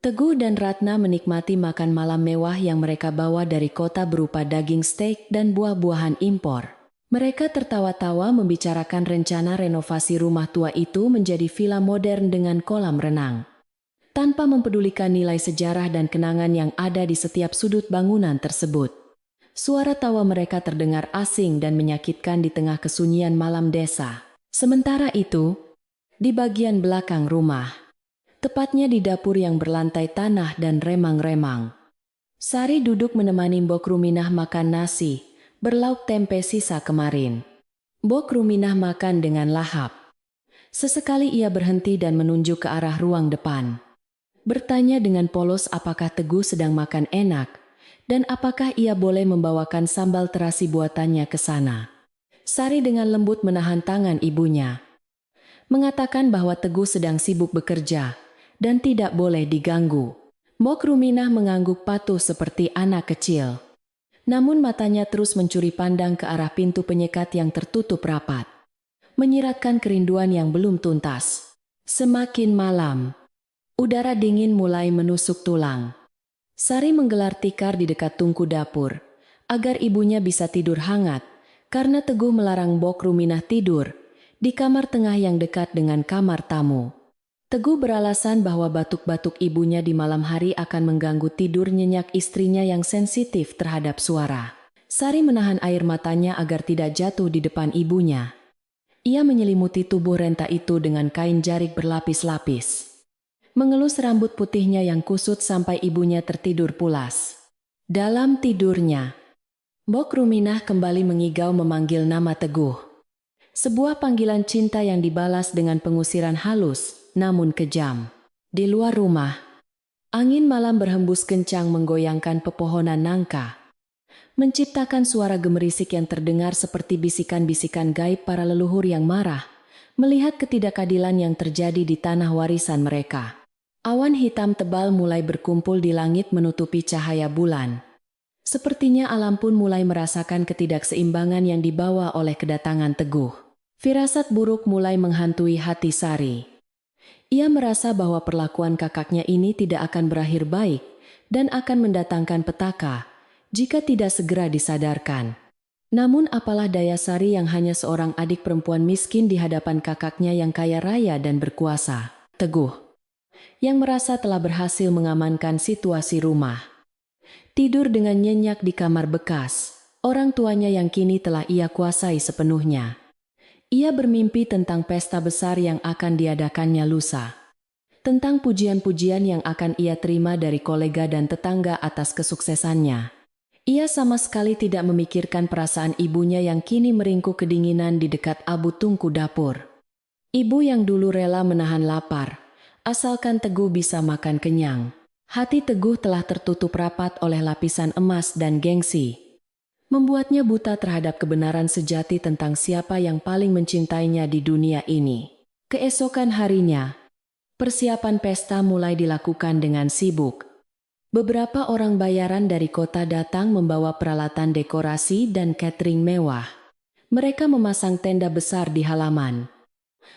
Teguh dan Ratna menikmati makan malam mewah yang mereka bawa dari kota berupa daging steak dan buah-buahan impor. Mereka tertawa-tawa membicarakan rencana renovasi rumah tua itu menjadi villa modern dengan kolam renang, tanpa mempedulikan nilai sejarah dan kenangan yang ada di setiap sudut bangunan tersebut. Suara tawa mereka terdengar asing dan menyakitkan di tengah kesunyian malam desa. Sementara itu, di bagian belakang rumah, tepatnya di dapur yang berlantai tanah dan remang-remang, Sari duduk menemani Mbok Ruminah makan nasi, berlauk tempe sisa kemarin. Mbok Ruminah makan dengan lahap. Sesekali ia berhenti dan menunjuk ke arah ruang depan, bertanya dengan polos apakah Teguh sedang makan enak, dan apakah ia boleh membawakan sambal terasi buatannya ke sana. Sari dengan lembut menahan tangan ibunya, mengatakan bahwa Teguh sedang sibuk bekerja, dan tidak boleh diganggu. Mbok Ruminah mengangguk patuh seperti anak kecil. Namun matanya terus mencuri pandang ke arah pintu penyekat yang tertutup rapat, menyiratkan kerinduan yang belum tuntas. Semakin malam, udara dingin mulai menusuk tulang. Sari menggelar tikar di dekat tungku dapur, agar ibunya bisa tidur hangat, karena Teguh melarang Mbok Ruminah tidur di kamar tengah yang dekat dengan kamar tamu. Teguh beralasan bahwa batuk-batuk ibunya di malam hari akan mengganggu tidur nyenyak istrinya yang sensitif terhadap suara. Sari menahan air matanya agar tidak jatuh di depan ibunya. Ia menyelimuti tubuh renta itu dengan kain jarik berlapis-lapis, mengelus rambut putihnya yang kusut sampai ibunya tertidur pulas. Dalam tidurnya, Mbok Ruminah kembali mengigau memanggil nama Teguh. Sebuah panggilan cinta yang dibalas dengan pengusiran halus, namun kejam. Di luar rumah, angin malam berhembus kencang menggoyangkan pepohonan nangka, menciptakan suara gemerisik yang terdengar seperti bisikan-bisikan gaib para leluhur yang marah, melihat ketidakadilan yang terjadi di tanah warisan mereka. Awan hitam tebal mulai berkumpul di langit menutupi cahaya bulan. Sepertinya alam pun mulai merasakan ketidakseimbangan yang dibawa oleh kedatangan Teguh. Firasat buruk mulai menghantui hati Sari. Ia merasa bahwa perlakuan kakaknya ini tidak akan berakhir baik dan akan mendatangkan petaka jika tidak segera disadarkan. Namun apalah daya Sari yang hanya seorang adik perempuan miskin di hadapan kakaknya yang kaya raya dan berkuasa. Teguh, yang merasa telah berhasil mengamankan situasi rumah. Tidur dengan nyenyak di kamar bekas, orang tuanya yang kini telah ia kuasai sepenuhnya. Ia bermimpi tentang pesta besar yang akan diadakannya lusa. Tentang pujian-pujian yang akan ia terima dari kolega dan tetangga atas kesuksesannya. Ia sama sekali tidak memikirkan perasaan ibunya yang kini meringkuk kedinginan di dekat abu tungku dapur. Ibu yang dulu rela menahan lapar, asalkan Teguh bisa makan kenyang. Hati Teguh telah tertutup rapat oleh lapisan emas dan gengsi. Membuatnya buta terhadap kebenaran sejati tentang siapa yang paling mencintainya di dunia ini. Keesokan harinya, persiapan pesta mulai dilakukan dengan sibuk. Beberapa orang bayaran dari kota datang membawa peralatan dekorasi dan catering mewah. Mereka memasang tenda besar di halaman,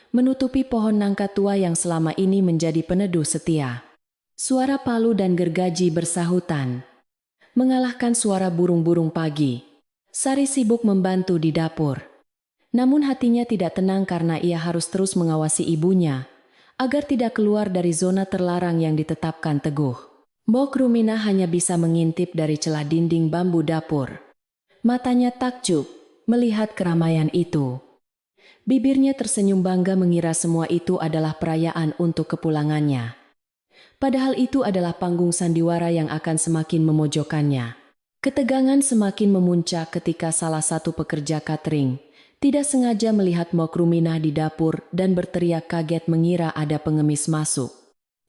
menutupi pohon nangka tua yang selama ini menjadi peneduh setia. Suara palu dan gergaji bersahutan, mengalahkan suara burung-burung pagi. Sari sibuk membantu di dapur. Namun hatinya tidak tenang karena ia harus terus mengawasi ibunya, agar tidak keluar dari zona terlarang yang ditetapkan Teguh. Mbok Rumina hanya bisa mengintip dari celah dinding bambu dapur. Matanya takjub melihat keramaian itu. Bibirnya tersenyum bangga mengira semua itu adalah perayaan untuk kepulangannya. Padahal itu adalah panggung sandiwara yang akan semakin memojokkannya. Ketegangan semakin memuncak ketika salah satu pekerja catering tidak sengaja melihat Mbok Rumina di dapur dan berteriak kaget mengira ada pengemis masuk.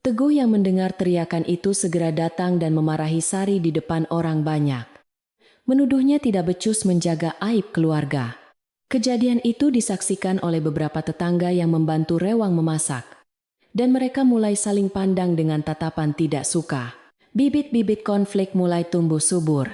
Teguh yang mendengar teriakan itu segera datang dan memarahi Sari di depan orang banyak. Menuduhnya tidak becus menjaga aib keluarga. Kejadian itu disaksikan oleh beberapa tetangga yang membantu Rewang memasak. Dan mereka mulai saling pandang dengan tatapan tidak suka. Bibit-bibit konflik mulai tumbuh subur.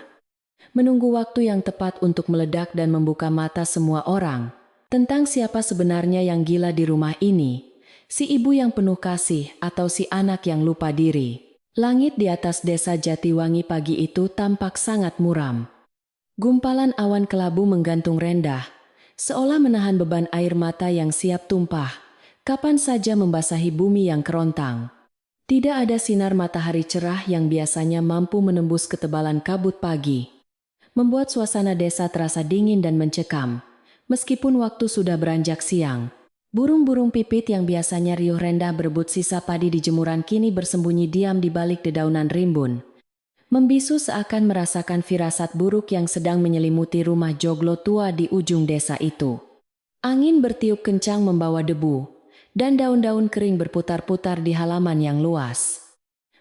Menunggu waktu yang tepat untuk meledak dan membuka mata semua orang tentang siapa sebenarnya yang gila di rumah ini. Si ibu yang penuh kasih atau si anak yang lupa diri. Langit di atas desa Jatiwangi pagi itu tampak sangat muram. Gumpalan awan kelabu menggantung rendah, seolah menahan beban air mata yang siap tumpah, kapan saja membasahi bumi yang kerontang. Tidak ada sinar matahari cerah yang biasanya mampu menembus ketebalan kabut pagi, membuat suasana desa terasa dingin dan mencekam, meskipun waktu sudah beranjak siang. Burung-burung pipit yang biasanya riuh rendah berebut sisa padi di jemuran kini bersembunyi diam di balik dedaunan rimbun. Membisu seakan merasakan firasat buruk yang sedang menyelimuti rumah joglo tua di ujung desa itu. Angin bertiup kencang membawa debu, dan daun-daun kering berputar-putar di halaman yang luas.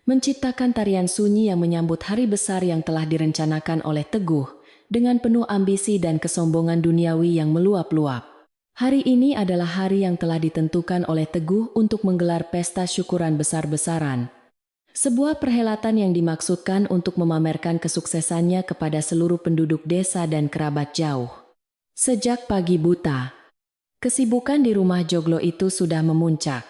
Menciptakan tarian sunyi yang menyambut hari besar yang telah direncanakan oleh Teguh, dengan penuh ambisi dan kesombongan duniawi yang meluap-luap. Hari ini adalah hari yang telah ditentukan oleh Teguh untuk menggelar pesta syukuran besar-besaran. Sebuah perhelatan yang dimaksudkan untuk memamerkan kesuksesannya kepada seluruh penduduk desa dan kerabat jauh. Sejak pagi buta, kesibukan di rumah joglo itu sudah memuncak.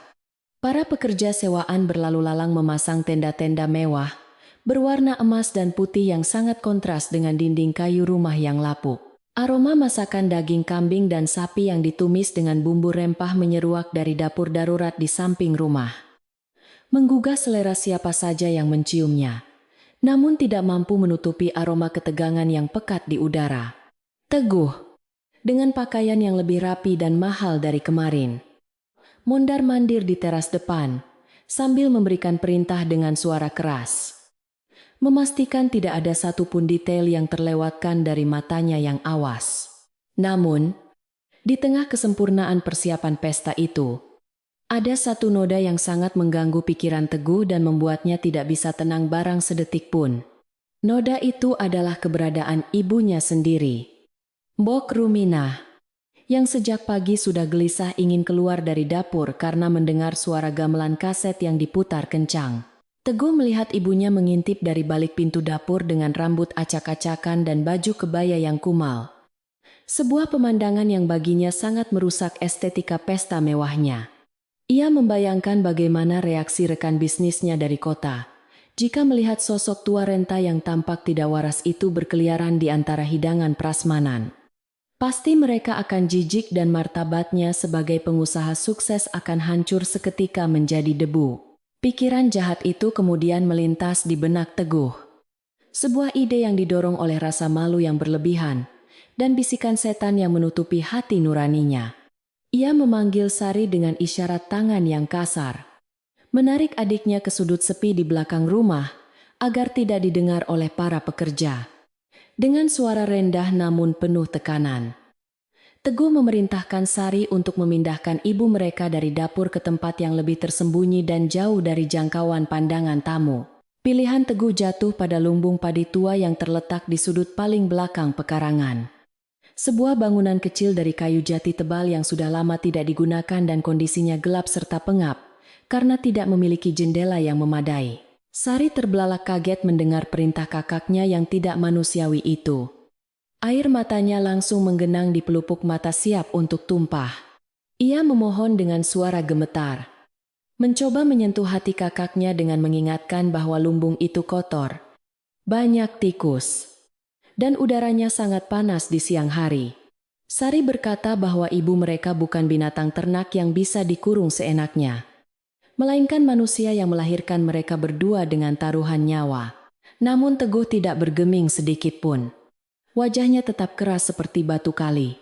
Para pekerja sewaan berlalu lalang memasang tenda-tenda mewah, berwarna emas dan putih yang sangat kontras dengan dinding kayu rumah yang lapuk. Aroma masakan daging kambing dan sapi yang ditumis dengan bumbu rempah menyeruak dari dapur darurat di samping rumah. Menggugah selera siapa saja yang menciumnya, namun tidak mampu menutupi aroma ketegangan yang pekat di udara. Teguh, dengan pakaian yang lebih rapi dan mahal dari kemarin, mondar-mandir di teras depan, sambil memberikan perintah dengan suara keras. Memastikan tidak ada satupun detail yang terlewatkan dari matanya yang awas. Namun, di tengah kesempurnaan persiapan pesta itu, ada satu noda yang sangat mengganggu pikiran Teguh dan membuatnya tidak bisa tenang barang sedetik pun. Noda itu adalah keberadaan ibunya sendiri, Mbok Rumina, yang sejak pagi sudah gelisah ingin keluar dari dapur karena mendengar suara gamelan kaset yang diputar kencang. Teguh melihat ibunya mengintip dari balik pintu dapur dengan rambut acak-acakan dan baju kebaya yang kumal. Sebuah pemandangan yang baginya sangat merusak estetika pesta mewahnya. Ia membayangkan bagaimana reaksi rekan bisnisnya dari kota jika melihat sosok tua renta yang tampak tidak waras itu berkeliaran di antara hidangan prasmanan. Pasti mereka akan jijik dan martabatnya sebagai pengusaha sukses akan hancur seketika menjadi debu. Pikiran jahat itu kemudian melintas di benak Teguh. Sebuah ide yang didorong oleh rasa malu yang berlebihan dan bisikan setan yang menutupi hati nuraninya. Ia memanggil Sari dengan isyarat tangan yang kasar. Menarik adiknya ke sudut sepi di belakang rumah agar tidak didengar oleh para pekerja. Dengan suara rendah namun penuh tekanan, Teguh memerintahkan Sari untuk memindahkan ibu mereka dari dapur ke tempat yang lebih tersembunyi dan jauh dari jangkauan pandangan tamu. Pilihan Teguh jatuh pada lumbung padi tua yang terletak di sudut paling belakang pekarangan. Sebuah bangunan kecil dari kayu jati tebal yang sudah lama tidak digunakan dan kondisinya gelap serta pengap karena tidak memiliki jendela yang memadai. Sari terbelalak kaget mendengar perintah kakaknya yang tidak manusiawi itu. Air matanya langsung menggenang di pelupuk mata siap untuk tumpah. Ia memohon dengan suara gemetar. Mencoba menyentuh hati kakaknya dengan mengingatkan bahwa lumbung itu kotor. Banyak tikus. Dan udaranya sangat panas di siang hari. Sari berkata bahwa ibu mereka bukan binatang ternak yang bisa dikurung seenaknya, melainkan manusia yang melahirkan mereka berdua dengan taruhan nyawa. Namun Teguh tidak bergeming sedikit pun. Wajahnya tetap keras seperti batu kali.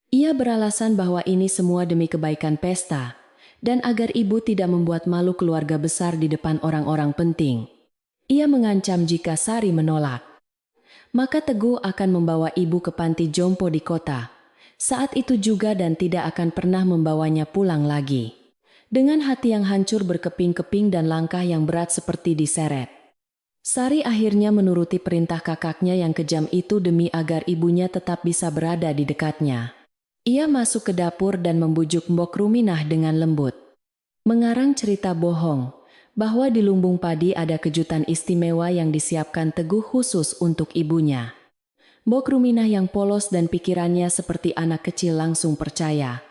Ia beralasan bahwa ini semua demi kebaikan pesta, dan agar ibu tidak membuat malu keluarga besar di depan orang-orang penting. Ia mengancam jika Sari menolak, maka Teguh akan membawa ibu ke panti jompo di kota. Saat itu juga dan tidak akan pernah membawanya pulang lagi. Dengan hati yang hancur berkeping-keping dan langkah yang berat seperti diseret, Sari akhirnya menuruti perintah kakaknya yang kejam itu demi agar ibunya tetap bisa berada di dekatnya. Ia masuk ke dapur dan membujuk Mbok Ruminah dengan lembut. Mengarang cerita bohong bahwa di lumbung padi ada kejutan istimewa yang disiapkan Teguh khusus untuk ibunya. Mbok Ruminah yang polos dan pikirannya seperti anak kecil langsung percaya.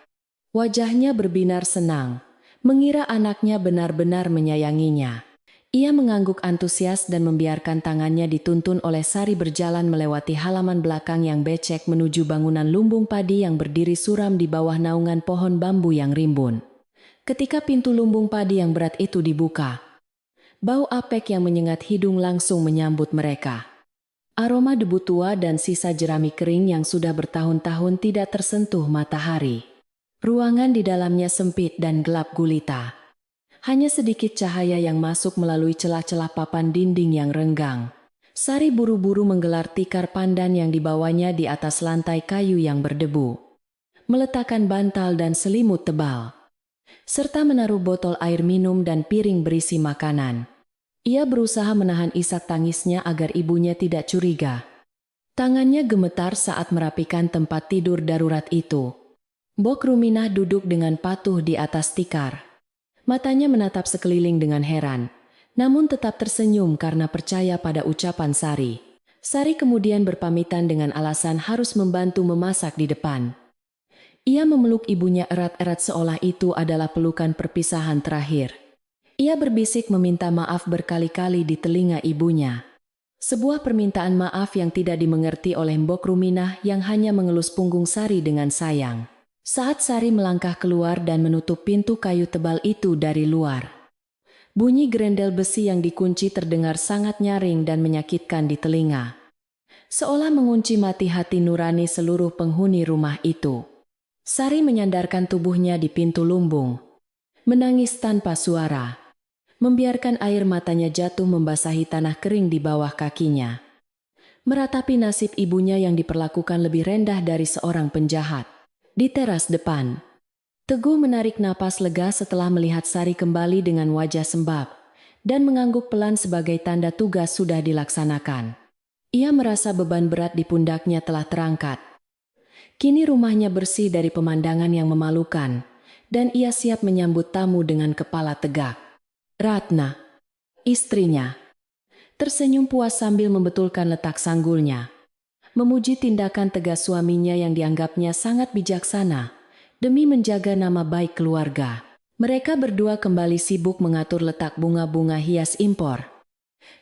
Wajahnya berbinar senang, mengira anaknya benar-benar menyayanginya. Ia mengangguk antusias dan membiarkan tangannya dituntun oleh Sari berjalan melewati halaman belakang yang becek menuju bangunan lumbung padi yang berdiri suram di bawah naungan pohon bambu yang rimbun. Ketika pintu lumbung padi yang berat itu dibuka, bau apek yang menyengat hidung langsung menyambut mereka. Aroma debu tua dan sisa jerami kering yang sudah bertahun-tahun tidak tersentuh matahari. Ruangan di dalamnya sempit dan gelap gulita. Hanya sedikit cahaya yang masuk melalui celah-celah papan dinding yang renggang. Sari buru-buru menggelar tikar pandan yang dibawanya di atas lantai kayu yang berdebu. Meletakkan bantal dan selimut tebal, serta menaruh botol air minum dan piring berisi makanan. Ia berusaha menahan isak tangisnya agar ibunya tidak curiga. Tangannya gemetar saat merapikan tempat tidur darurat itu. Mbok Ruminah duduk dengan patuh di atas tikar. Matanya menatap sekeliling dengan heran, namun tetap tersenyum karena percaya pada ucapan Sari. Sari kemudian berpamitan dengan alasan harus membantu memasak di depan. Ia memeluk ibunya erat-erat seolah itu adalah pelukan perpisahan terakhir. Ia berbisik meminta maaf berkali-kali di telinga ibunya. Sebuah permintaan maaf yang tidak dimengerti oleh Mbok Ruminah yang hanya mengelus punggung Sari dengan sayang. Saat Sari melangkah keluar dan menutup pintu kayu tebal itu dari luar, bunyi gerendel besi yang dikunci terdengar sangat nyaring dan menyakitkan di telinga, seolah mengunci mati hati nurani seluruh penghuni rumah itu. Sari menyandarkan tubuhnya di pintu lumbung, menangis tanpa suara, membiarkan air matanya jatuh membasahi tanah kering di bawah kakinya. Meratapi nasib ibunya yang diperlakukan lebih rendah dari seorang penjahat. Di teras depan, Teguh menarik napas lega setelah melihat Sari kembali dengan wajah sembab dan mengangguk pelan sebagai tanda tugas sudah dilaksanakan. Ia merasa beban berat di pundaknya telah terangkat. Kini rumahnya bersih dari pemandangan yang memalukan, dan ia siap menyambut tamu dengan kepala tegak. Ratna, istrinya, tersenyum puas sambil membetulkan letak sanggulnya. memuji tindakan tegas suaminya yang dianggapnya sangat bijaksana demi menjaga nama baik keluarga. Mereka berdua kembali sibuk mengatur letak bunga-bunga hias impor.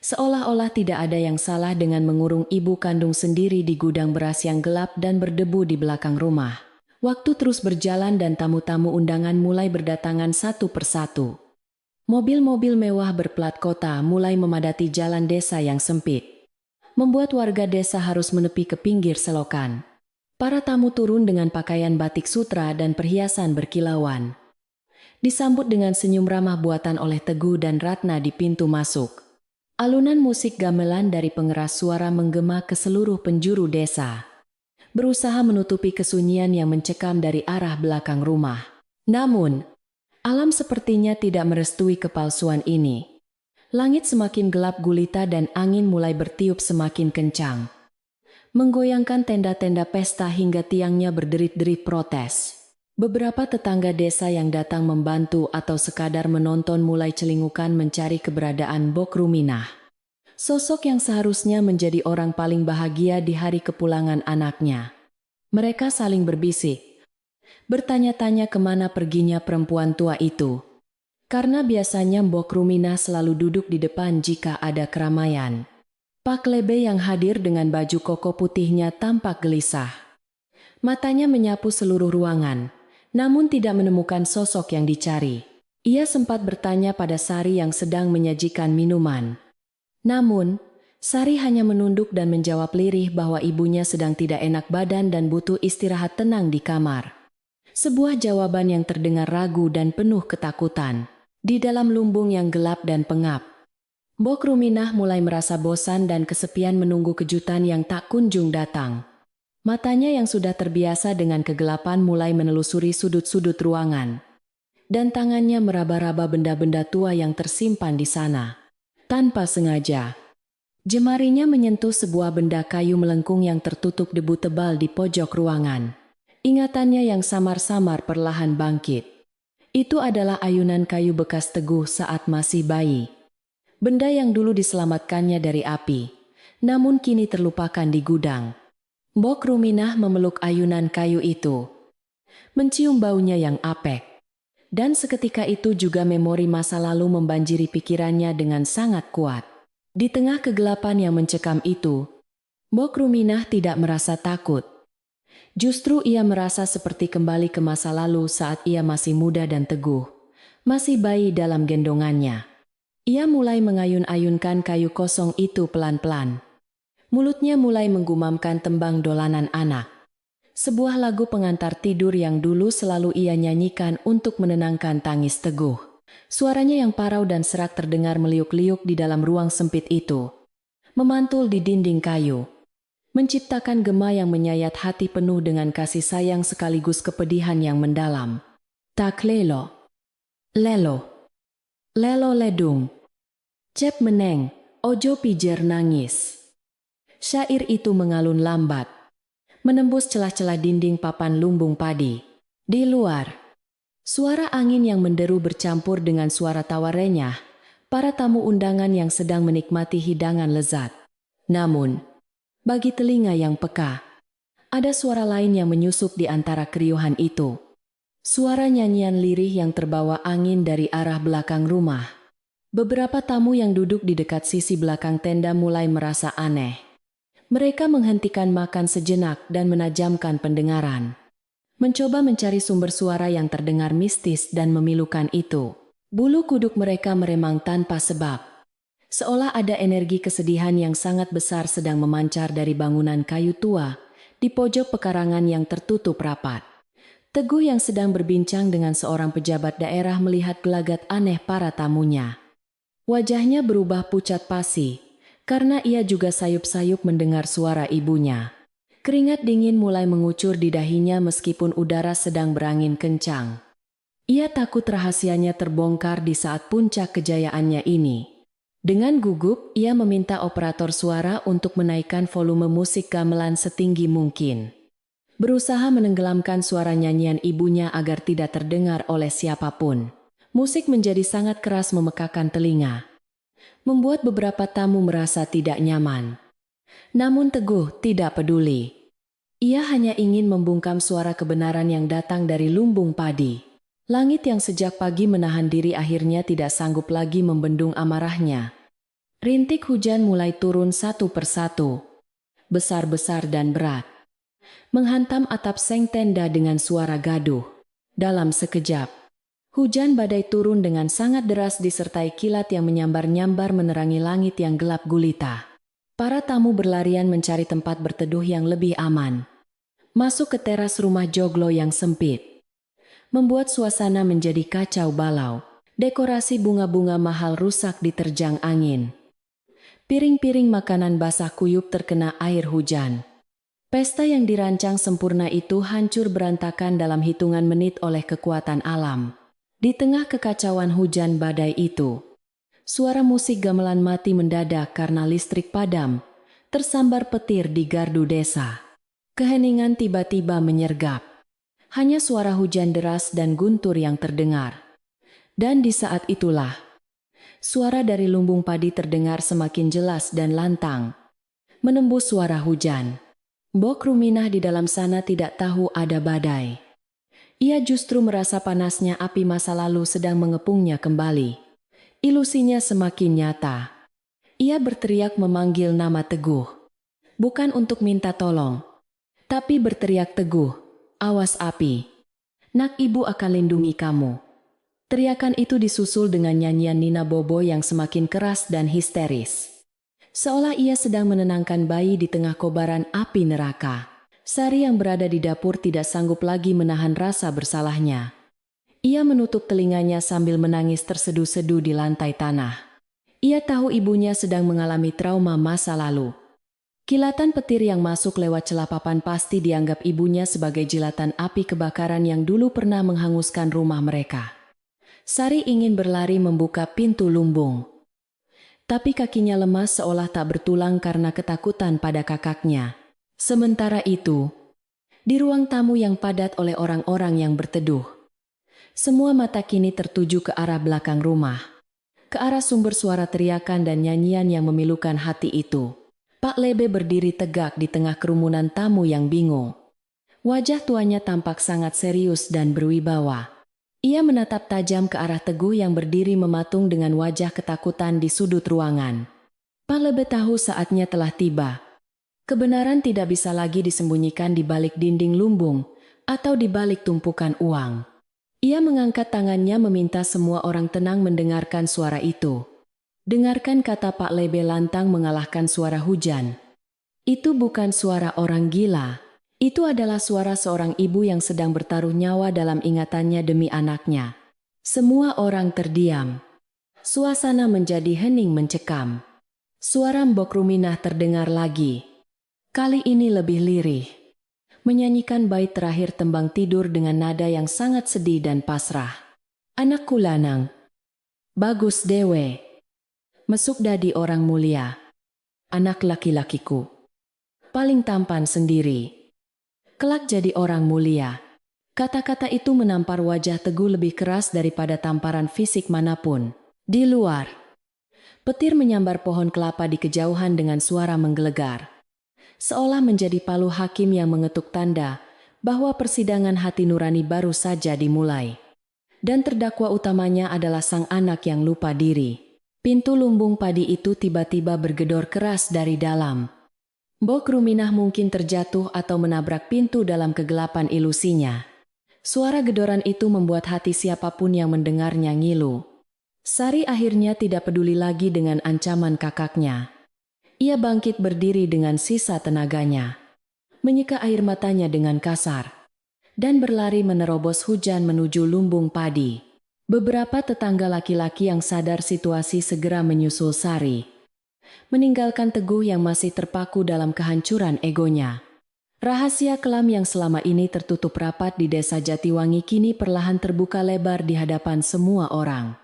Seolah-olah tidak ada yang salah dengan mengurung ibu kandung sendiri di gudang beras yang gelap dan berdebu di belakang rumah. Waktu terus berjalan dan tamu-tamu undangan mulai berdatangan satu persatu. Mobil-mobil mewah berplat kota mulai memadati jalan desa yang sempit, membuat warga desa harus menepi ke pinggir selokan. Para tamu turun dengan pakaian batik sutra dan perhiasan berkilauan. Disambut dengan senyum ramah buatan oleh Teguh dan Ratna di pintu masuk. Alunan musik gamelan dari pengeras suara menggema ke seluruh penjuru desa, berusaha menutupi kesunyian yang mencekam dari arah belakang rumah. Namun, alam sepertinya tidak merestui kepalsuan ini. Langit semakin gelap gulita dan angin mulai bertiup semakin kencang, menggoyangkan tenda-tenda pesta hingga tiangnya berderit-derit protes. Beberapa tetangga desa yang datang membantu atau sekadar menonton mulai celingukan mencari keberadaan Bok Ruminah. Sosok yang seharusnya menjadi orang paling bahagia di hari kepulangan anaknya. Mereka saling berbisik, bertanya-tanya kemana perginya perempuan tua itu. Karena biasanya Bok Ruminah selalu duduk di depan jika ada keramaian. Pak Lebe yang hadir dengan baju koko putihnya tampak gelisah. Matanya menyapu seluruh ruangan, namun tidak menemukan sosok yang dicari. Ia sempat bertanya pada Sari yang sedang menyajikan minuman. Namun, Sari hanya menunduk dan menjawab lirih bahwa ibunya sedang tidak enak badan dan butuh istirahat tenang di kamar. Sebuah jawaban yang terdengar ragu dan penuh ketakutan. Di dalam lumbung yang gelap dan pengap, Bok Ruminah mulai merasa bosan dan kesepian menunggu kejutan yang tak kunjung datang. Matanya yang sudah terbiasa dengan kegelapan mulai menelusuri sudut-sudut ruangan. Dan tangannya meraba-raba benda-benda tua yang tersimpan di sana. Tanpa sengaja, jemarinya menyentuh sebuah benda kayu melengkung yang tertutup debu tebal di pojok ruangan. Ingatannya yang samar-samar perlahan bangkit. Itu adalah ayunan kayu bekas Teguh saat masih bayi. Benda yang dulu diselamatkannya dari api, namun kini terlupakan di gudang. Bok Ruminah memeluk ayunan kayu itu, mencium baunya yang apek. Dan seketika itu juga memori masa lalu membanjiri pikirannya dengan sangat kuat. Di tengah kegelapan yang mencekam itu, Bok Ruminah tidak merasa takut. Justru ia merasa seperti kembali ke masa lalu saat ia masih muda dan teguh, masih bayi dalam gendongannya. Ia mulai mengayun-ayunkan kayu kosong itu pelan-pelan. Mulutnya mulai menggumamkan tembang dolanan anak. Sebuah lagu pengantar tidur yang dulu selalu ia nyanyikan untuk menenangkan tangis Teguh. Suaranya yang parau dan serak terdengar meliuk-liuk di dalam ruang sempit itu, memantul di dinding kayu, menciptakan gema yang menyayat hati penuh dengan kasih sayang sekaligus kepedihan yang mendalam. Tak lelo, lelo, lelo ledung, cep meneng, ojo pijer nangis. Syair itu mengalun lambat, menembus celah-celah dinding papan lumbung padi. Di luar, suara angin yang menderu bercampur dengan suara tawa renyah, para tamu undangan yang sedang menikmati hidangan lezat. Namun, bagi telinga yang peka, ada suara lain yang menyusup di antara keriuhan itu. Suara nyanyian lirih yang terbawa angin dari arah belakang rumah. Beberapa tamu yang duduk di dekat sisi belakang tenda mulai merasa aneh. Mereka menghentikan makan sejenak dan menajamkan pendengaran, mencoba mencari sumber suara yang terdengar mistis dan memilukan itu. Bulu kuduk mereka meremang tanpa sebab, seolah ada energi kesedihan yang sangat besar sedang memancar dari bangunan kayu tua di pojok pekarangan yang tertutup rapat. Teguh yang sedang berbincang dengan seorang pejabat daerah melihat gelagat aneh para tamunya. Wajahnya berubah pucat pasi, karena ia juga sayup-sayup mendengar suara ibunya. Keringat dingin mulai mengucur di dahinya meskipun udara sedang berangin kencang. Ia takut rahasianya terbongkar di saat puncak kejayaannya ini. Dengan gugup, ia meminta operator suara untuk menaikkan volume musik gamelan setinggi mungkin. Berusaha menenggelamkan suara nyanyian ibunya agar tidak terdengar oleh siapapun. Musik menjadi sangat keras memekakan telinga, membuat beberapa tamu merasa tidak nyaman. Namun Teguh tidak peduli. Ia hanya ingin membungkam suara kebenaran yang datang dari lumbung padi. Langit yang sejak pagi menahan diri akhirnya tidak sanggup lagi membendung amarahnya. Rintik hujan mulai turun satu persatu, besar-besar dan berat, menghantam atap seng tenda dengan suara gaduh. Dalam sekejap, hujan badai turun dengan sangat deras disertai kilat yang menyambar-nyambar menerangi langit yang gelap gulita. Para tamu berlarian mencari tempat berteduh yang lebih aman. Masuk ke teras rumah joglo yang sempit, membuat suasana menjadi kacau balau. Dekorasi bunga-bunga mahal rusak diterjang angin. Piring-piring makanan basah kuyup terkena air hujan. Pesta yang dirancang sempurna itu hancur berantakan dalam hitungan menit oleh kekuatan alam. Di tengah kekacauan hujan badai itu, suara musik gamelan mati mendadak karena listrik padam, tersambar petir di gardu desa. Keheningan tiba-tiba menyergap. Hanya suara hujan deras dan guntur yang terdengar. Dan di saat itulah, suara dari lumbung padi terdengar semakin jelas dan lantang, menembus suara hujan. Mbok Ruminah di dalam sana tidak tahu ada badai. Ia justru merasa panasnya api masa lalu sedang mengepungnya kembali. Ilusinya semakin nyata. Ia berteriak memanggil nama Teguh. Bukan untuk minta tolong, tapi berteriak teguh, "Awas api. Nak, ibu akan lindungi kamu." Teriakan itu disusul dengan nyanyian Nina Bobo yang semakin keras dan histeris. Seolah ia sedang menenangkan bayi di tengah kobaran api neraka. Sari yang berada di dapur tidak sanggup lagi menahan rasa bersalahnya. Ia menutup telinganya sambil menangis terseduh-seduh di lantai tanah. Ia tahu ibunya sedang mengalami trauma masa lalu. Kilatan petir yang masuk lewat celah papan pasti dianggap ibunya sebagai jilatan api kebakaran yang dulu pernah menghanguskan rumah mereka. Sari ingin berlari membuka pintu lumbung, tapi kakinya lemas seolah tak bertulang karena ketakutan pada kakaknya. Sementara itu, di ruang tamu yang padat oleh orang-orang yang berteduh, semua mata kini tertuju ke arah belakang rumah, ke arah sumber suara teriakan dan nyanyian yang memilukan hati itu. Pak Lebe berdiri tegak di tengah kerumunan tamu yang bingung. Wajah tuanya tampak sangat serius dan berwibawa. Ia menatap tajam ke arah Teguh yang berdiri mematung dengan wajah ketakutan di sudut ruangan. Pak Lebe tahu saatnya telah tiba. Kebenaran tidak bisa lagi disembunyikan di balik dinding lumbung atau di balik tumpukan uang. Ia mengangkat tangannya meminta semua orang tenang mendengarkan suara itu. "Dengarkan," kata Pak Lebe lantang mengalahkan suara hujan. "Itu bukan suara orang gila. Itu adalah suara seorang ibu yang sedang bertaruh nyawa dalam ingatannya demi anaknya." Semua orang terdiam. Suasana menjadi hening mencekam. Suara Mbok Ruminah terdengar lagi. Kali ini lebih lirih. Menyanyikan bait terakhir tembang tidur dengan nada yang sangat sedih dan pasrah. "Anakku lanang, bagus dewe. Mesuk dadi orang mulia. Anak laki-lakiku, paling tampan sendiri. Kelak jadi orang mulia." Kata-kata itu menampar wajah Teguh lebih keras daripada tamparan fisik manapun. Di luar, petir menyambar pohon kelapa di kejauhan dengan suara menggelegar. Seolah menjadi palu hakim yang mengetuk tanda bahwa persidangan hati nurani baru saja dimulai. Dan terdakwa utamanya adalah sang anak yang lupa diri. Pintu lumbung padi itu tiba-tiba bergedor keras dari dalam. Mbok Ruminah mungkin terjatuh atau menabrak pintu dalam kegelapan ilusinya. Suara gedoran itu membuat hati siapapun yang mendengarnya ngilu. Sari akhirnya tidak peduli lagi dengan ancaman kakaknya. Ia bangkit berdiri dengan sisa tenaganya, menyeka air matanya dengan kasar, dan berlari menerobos hujan menuju lumbung padi. Beberapa tetangga laki-laki yang sadar situasi segera menyusul Sari, meninggalkan Teguh yang masih terpaku dalam kehancuran egonya. Rahasia kelam yang selama ini tertutup rapat di desa Jatiwangi kini perlahan terbuka lebar di hadapan semua orang.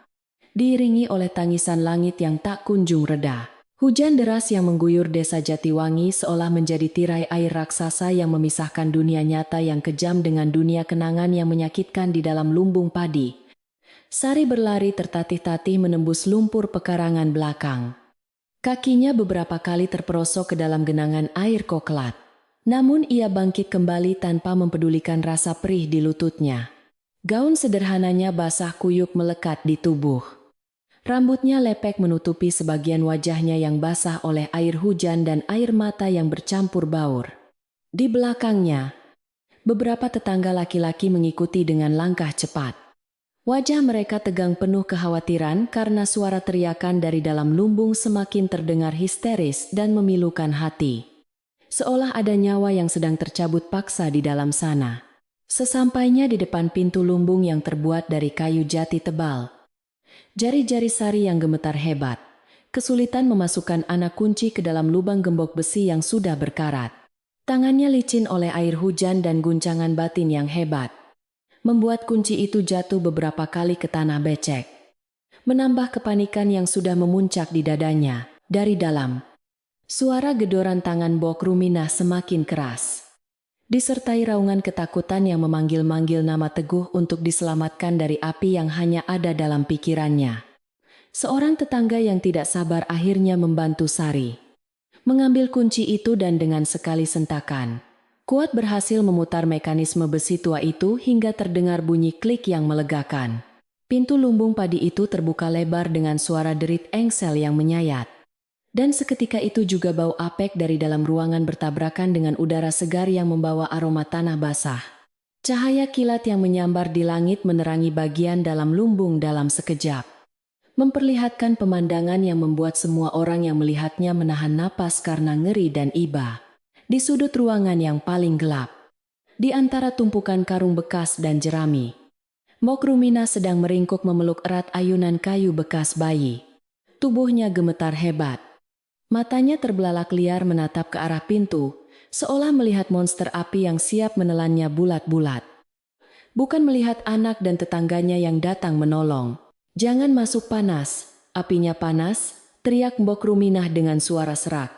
Diiringi oleh tangisan langit yang tak kunjung reda. Hujan deras yang mengguyur desa Jatiwangi seolah menjadi tirai air raksasa yang memisahkan dunia nyata yang kejam dengan dunia kenangan yang menyakitkan di dalam lumbung padi. Sari berlari tertatih-tatih menembus lumpur pekarangan belakang. Kakinya beberapa kali terperosok ke dalam genangan air koklat. Namun ia bangkit kembali tanpa mempedulikan rasa perih di lututnya. Gaun sederhananya basah kuyup melekat di tubuh. Rambutnya lepek menutupi sebagian wajahnya yang basah oleh air hujan dan air mata yang bercampur baur. Di belakangnya, beberapa tetangga laki-laki mengikuti dengan langkah cepat. Wajah mereka tegang penuh kekhawatiran karena suara teriakan dari dalam lumbung semakin terdengar histeris dan memilukan hati. Seolah ada nyawa yang sedang tercabut paksa di dalam sana. Sesampainya di depan pintu lumbung yang terbuat dari kayu jati tebal, jari-jari Sari yang gemetar hebat, kesulitan memasukkan anak kunci ke dalam lubang gembok besi yang sudah berkarat. Tangannya licin oleh air hujan dan guncangan batin yang hebat, membuat kunci itu jatuh beberapa kali ke tanah becek, menambah kepanikan yang sudah memuncak di dadanya. Dari dalam, suara gedoran tangan Bok Ruminah semakin keras, disertai raungan ketakutan yang memanggil-manggil nama Teguh untuk diselamatkan dari api yang hanya ada dalam pikirannya. Seorang tetangga yang tidak sabar akhirnya membantu Sari mengambil kunci itu dan dengan sekali sentakan, kuat berhasil memutar mekanisme besi tua itu hingga terdengar bunyi klik yang melegakan. Pintu lumbung padi itu terbuka lebar dengan suara derit engsel yang menyayat. Dan seketika itu juga bau apek dari dalam ruangan bertabrakan dengan udara segar yang membawa aroma tanah basah. Cahaya kilat yang menyambar di langit menerangi bagian dalam lumbung dalam sekejap, memperlihatkan pemandangan yang membuat semua orang yang melihatnya menahan napas karena ngeri dan iba. Di sudut ruangan yang paling gelap, di antara tumpukan karung bekas dan jerami, Bok Ruminah sedang meringkuk memeluk erat ayunan kayu bekas bayi. Tubuhnya gemetar hebat. Matanya terbelalak liar menatap ke arah pintu, seolah melihat monster api yang siap menelannya bulat-bulat. Bukan melihat anak dan tetangganya yang datang menolong. "Jangan masuk panas, apinya panas," teriak Bok Ruminah dengan suara serak.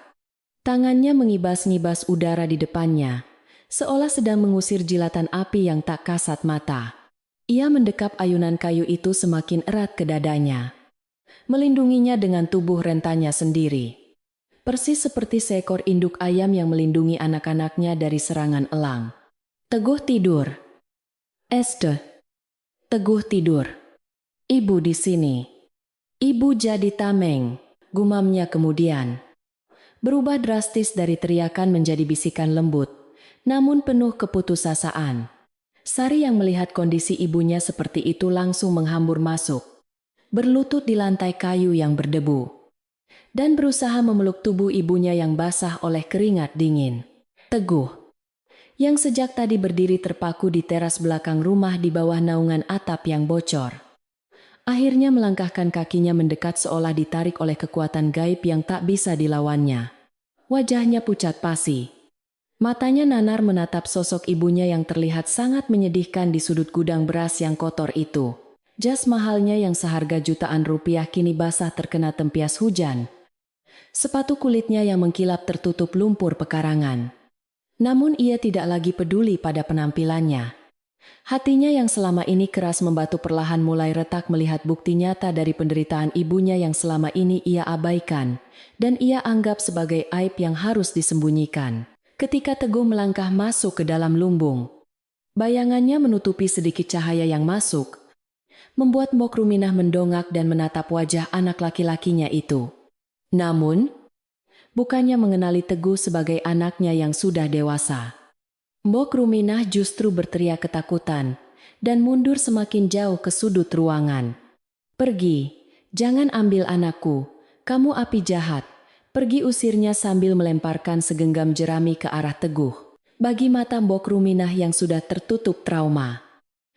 Tangannya mengibas-ngibas udara di depannya, seolah sedang mengusir jilatan api yang tak kasat mata. Ia mendekap ayunan kayu itu semakin erat ke dadanya, melindunginya dengan tubuh rentanya sendiri. Persis seperti seekor induk ayam yang melindungi anak-anaknya dari serangan elang. Teguh tidur. Este. Teguh tidur. Ibu di sini. Ibu jadi tameng, gumamnya kemudian. Berubah drastis dari teriakan menjadi bisikan lembut, namun penuh keputusasaan. Sari yang melihat kondisi ibunya seperti itu langsung menghambur masuk, berlutut di lantai kayu yang berdebu, dan berusaha memeluk tubuh ibunya yang basah oleh keringat dingin. Teguh, yang sejak tadi berdiri terpaku di teras belakang rumah di bawah naungan atap yang bocor, akhirnya melangkahkan kakinya mendekat seolah ditarik oleh kekuatan gaib yang tak bisa dilawannya. Wajahnya pucat pasi. Matanya nanar menatap sosok ibunya yang terlihat sangat menyedihkan di sudut gudang beras yang kotor itu. Jas mahalnya yang seharga jutaan rupiah kini basah terkena tempias hujan. Sepatu kulitnya yang mengkilap tertutup lumpur pekarangan. Namun ia tidak lagi peduli pada penampilannya. Hatinya yang selama ini keras membatu perlahan mulai retak melihat bukti nyata dari penderitaan ibunya yang selama ini ia abaikan dan ia anggap sebagai aib yang harus disembunyikan. Ketika Teguh melangkah masuk ke dalam lumbung, bayangannya menutupi sedikit cahaya yang masuk, membuat Bok Ruminah mendongak dan menatap wajah anak laki-lakinya itu. Namun, bukannya mengenali Teguh sebagai anaknya yang sudah dewasa. Bok Ruminah justru berteriak ketakutan dan mundur semakin jauh ke sudut ruangan. "Pergi, jangan ambil anakku, kamu api jahat." Pergi usirnya sambil melemparkan segenggam jerami ke arah Teguh. Bagi mata Bok Ruminah yang sudah tertutup trauma,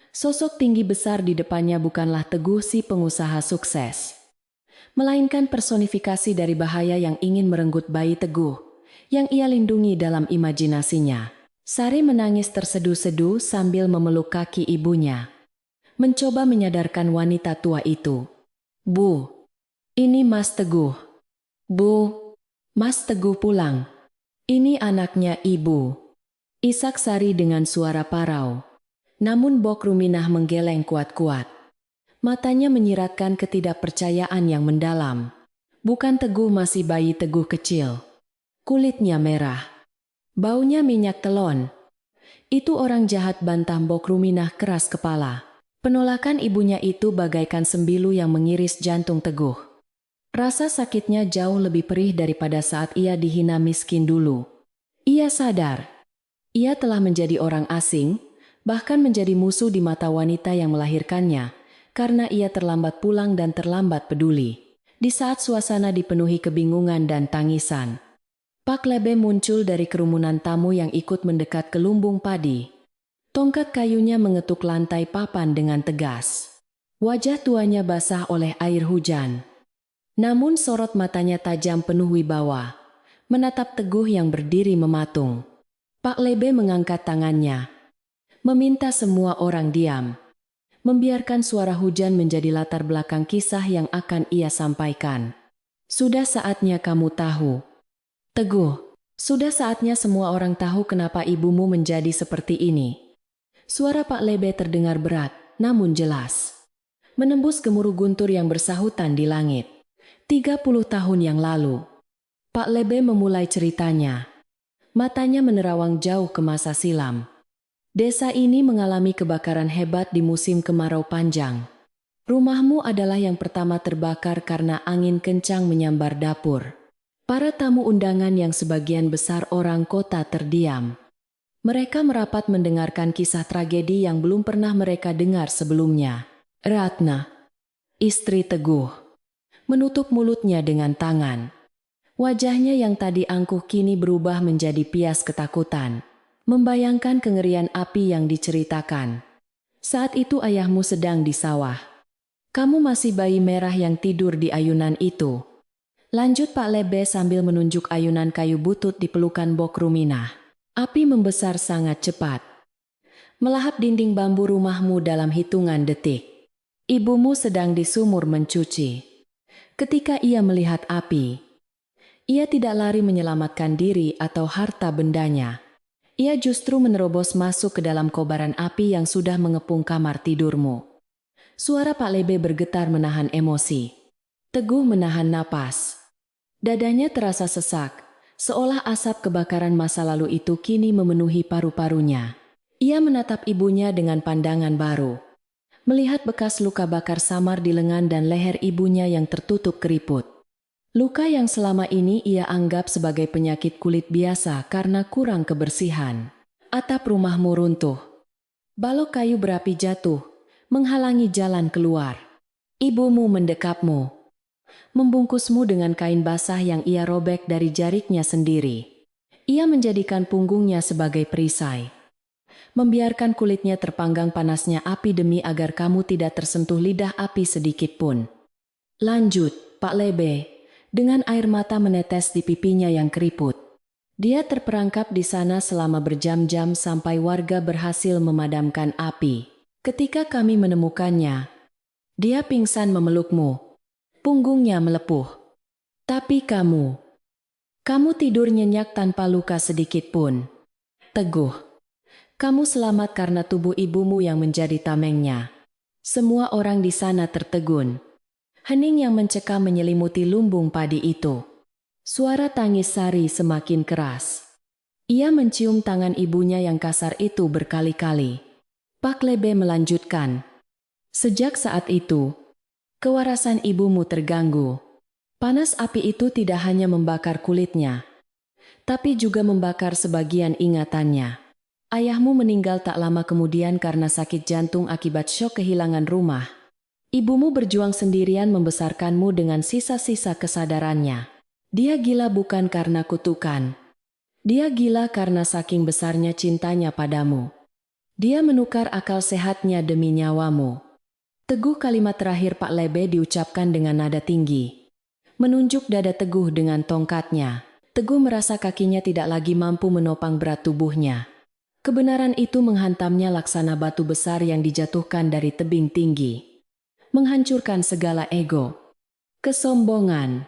sosok tinggi besar di depannya bukanlah Teguh si pengusaha sukses, melainkan personifikasi dari bahaya yang ingin merenggut bayi Teguh yang ia lindungi dalam imajinasinya. Sari menangis terseduh-seduh sambil memeluk kaki ibunya, mencoba menyadarkan wanita tua itu. "Bu, ini Mas Teguh. Bu, Mas Teguh pulang. Ini anaknya ibu," isak Sari dengan suara parau. Namun Bok Ruminah menggeleng kuat-kuat. Matanya menyiratkan ketidakpercayaan yang mendalam. Bukan Teguh masih bayi Teguh kecil. Kulitnya merah. Baunya minyak telon. Itu orang jahat, bantah Mbok Ruminah keras kepala. Penolakan ibunya itu bagaikan sembilu yang mengiris jantung Teguh. Rasa sakitnya jauh lebih perih daripada saat ia dihina miskin dulu. Ia sadar, ia telah menjadi orang asing, bahkan menjadi musuh di mata wanita yang melahirkannya, karena ia terlambat pulang dan terlambat peduli. Di saat suasana dipenuhi kebingungan dan tangisan, Pak Lebe muncul dari kerumunan tamu yang ikut mendekat ke lumbung padi. Tongkat kayunya mengetuk lantai papan dengan tegas. Wajah tuanya basah oleh air hujan. Namun sorot matanya tajam penuh wibawa, menatap Teguh yang berdiri mematung. Pak Lebe mengangkat tangannya, meminta semua orang diam. Membiarkan suara hujan menjadi latar belakang kisah yang akan ia sampaikan. Sudah saatnya kamu tahu. Teguh, sudah saatnya semua orang tahu kenapa ibumu menjadi seperti ini. Suara Pak Lebe terdengar berat, namun jelas. Menembus gemuruh guntur yang bersahutan di langit. 30 tahun yang lalu. Pak Lebe memulai ceritanya. Matanya menerawang jauh ke masa silam. Desa ini mengalami kebakaran hebat di musim kemarau panjang. Rumahmu adalah yang pertama terbakar karena angin kencang menyambar dapur. Para tamu undangan yang sebagian besar orang kota terdiam. Mereka merapat mendengarkan kisah tragedi yang belum pernah mereka dengar sebelumnya. Ratna, istri Teguh, menutup mulutnya dengan tangan. Wajahnya yang tadi angkuh kini berubah menjadi pias ketakutan. Membayangkan kengerian api yang diceritakan. Saat itu ayahmu sedang di sawah. Kamu masih bayi merah yang tidur di ayunan itu. Lanjut Pak Lebe sambil menunjuk ayunan kayu butut di pelukan Mbok Ruminah. Api membesar sangat cepat. Melahap dinding bambu rumahmu dalam hitungan detik. Ibumu sedang di sumur mencuci. Ketika ia melihat api, ia tidak lari menyelamatkan diri atau harta bendanya. Ia justru menerobos masuk ke dalam kobaran api yang sudah mengepung kamar tidurmu. Suara Pak Lebe bergetar menahan emosi. Teguh menahan napas. Dadanya terasa sesak, seolah asap kebakaran masa lalu itu kini memenuhi paru-parunya. Ia menatap ibunya dengan pandangan baru. Melihat bekas luka bakar samar di lengan dan leher ibunya yang tertutup keriput. Luka yang selama ini ia anggap sebagai penyakit kulit biasa karena kurang kebersihan. Atap rumahmu runtuh. Balok kayu berapi jatuh, menghalangi jalan keluar. Ibumu mendekapmu, membungkusmu dengan kain basah yang ia robek dari jariknya sendiri. Ia menjadikan punggungnya sebagai perisai. Membiarkan kulitnya terpanggang panasnya api demi agar kamu tidak tersentuh lidah api sedikit pun. Lanjut, Pak Lebe. Dengan air mata menetes di pipinya yang keriput. Dia terperangkap di sana selama berjam-jam sampai warga berhasil memadamkan api. Ketika kami menemukannya, dia pingsan memelukmu. Punggungnya melepuh. Tapi kamu tidur nyenyak tanpa luka sedikit pun. Teguh, kamu selamat karena tubuh ibumu yang menjadi tamengnya. Semua orang di sana tertegun. Hening yang mencekam menyelimuti lumbung padi itu. Suara tangis Sari semakin keras. Ia mencium tangan ibunya yang kasar itu berkali-kali. Pak Lebe melanjutkan. Sejak saat itu, kewarasan ibumu terganggu. Panas api itu tidak hanya membakar kulitnya, tapi juga membakar sebagian ingatannya. Ayahmu meninggal tak lama kemudian karena sakit jantung akibat syok kehilangan rumah. Ibumu berjuang sendirian membesarkanmu dengan sisa-sisa kesadarannya. Dia gila bukan karena kutukan. Dia gila karena saking besarnya cintanya padamu. Dia menukar akal sehatnya demi nyawamu. Teguh kalimat terakhir Pak Lebe diucapkan dengan nada tinggi. Menunjuk dada Teguh dengan tongkatnya. Teguh merasa kakinya tidak lagi mampu menopang berat tubuhnya. Kebenaran itu menghantamnya laksana batu besar yang dijatuhkan dari tebing tinggi. Menghancurkan segala ego, kesombongan,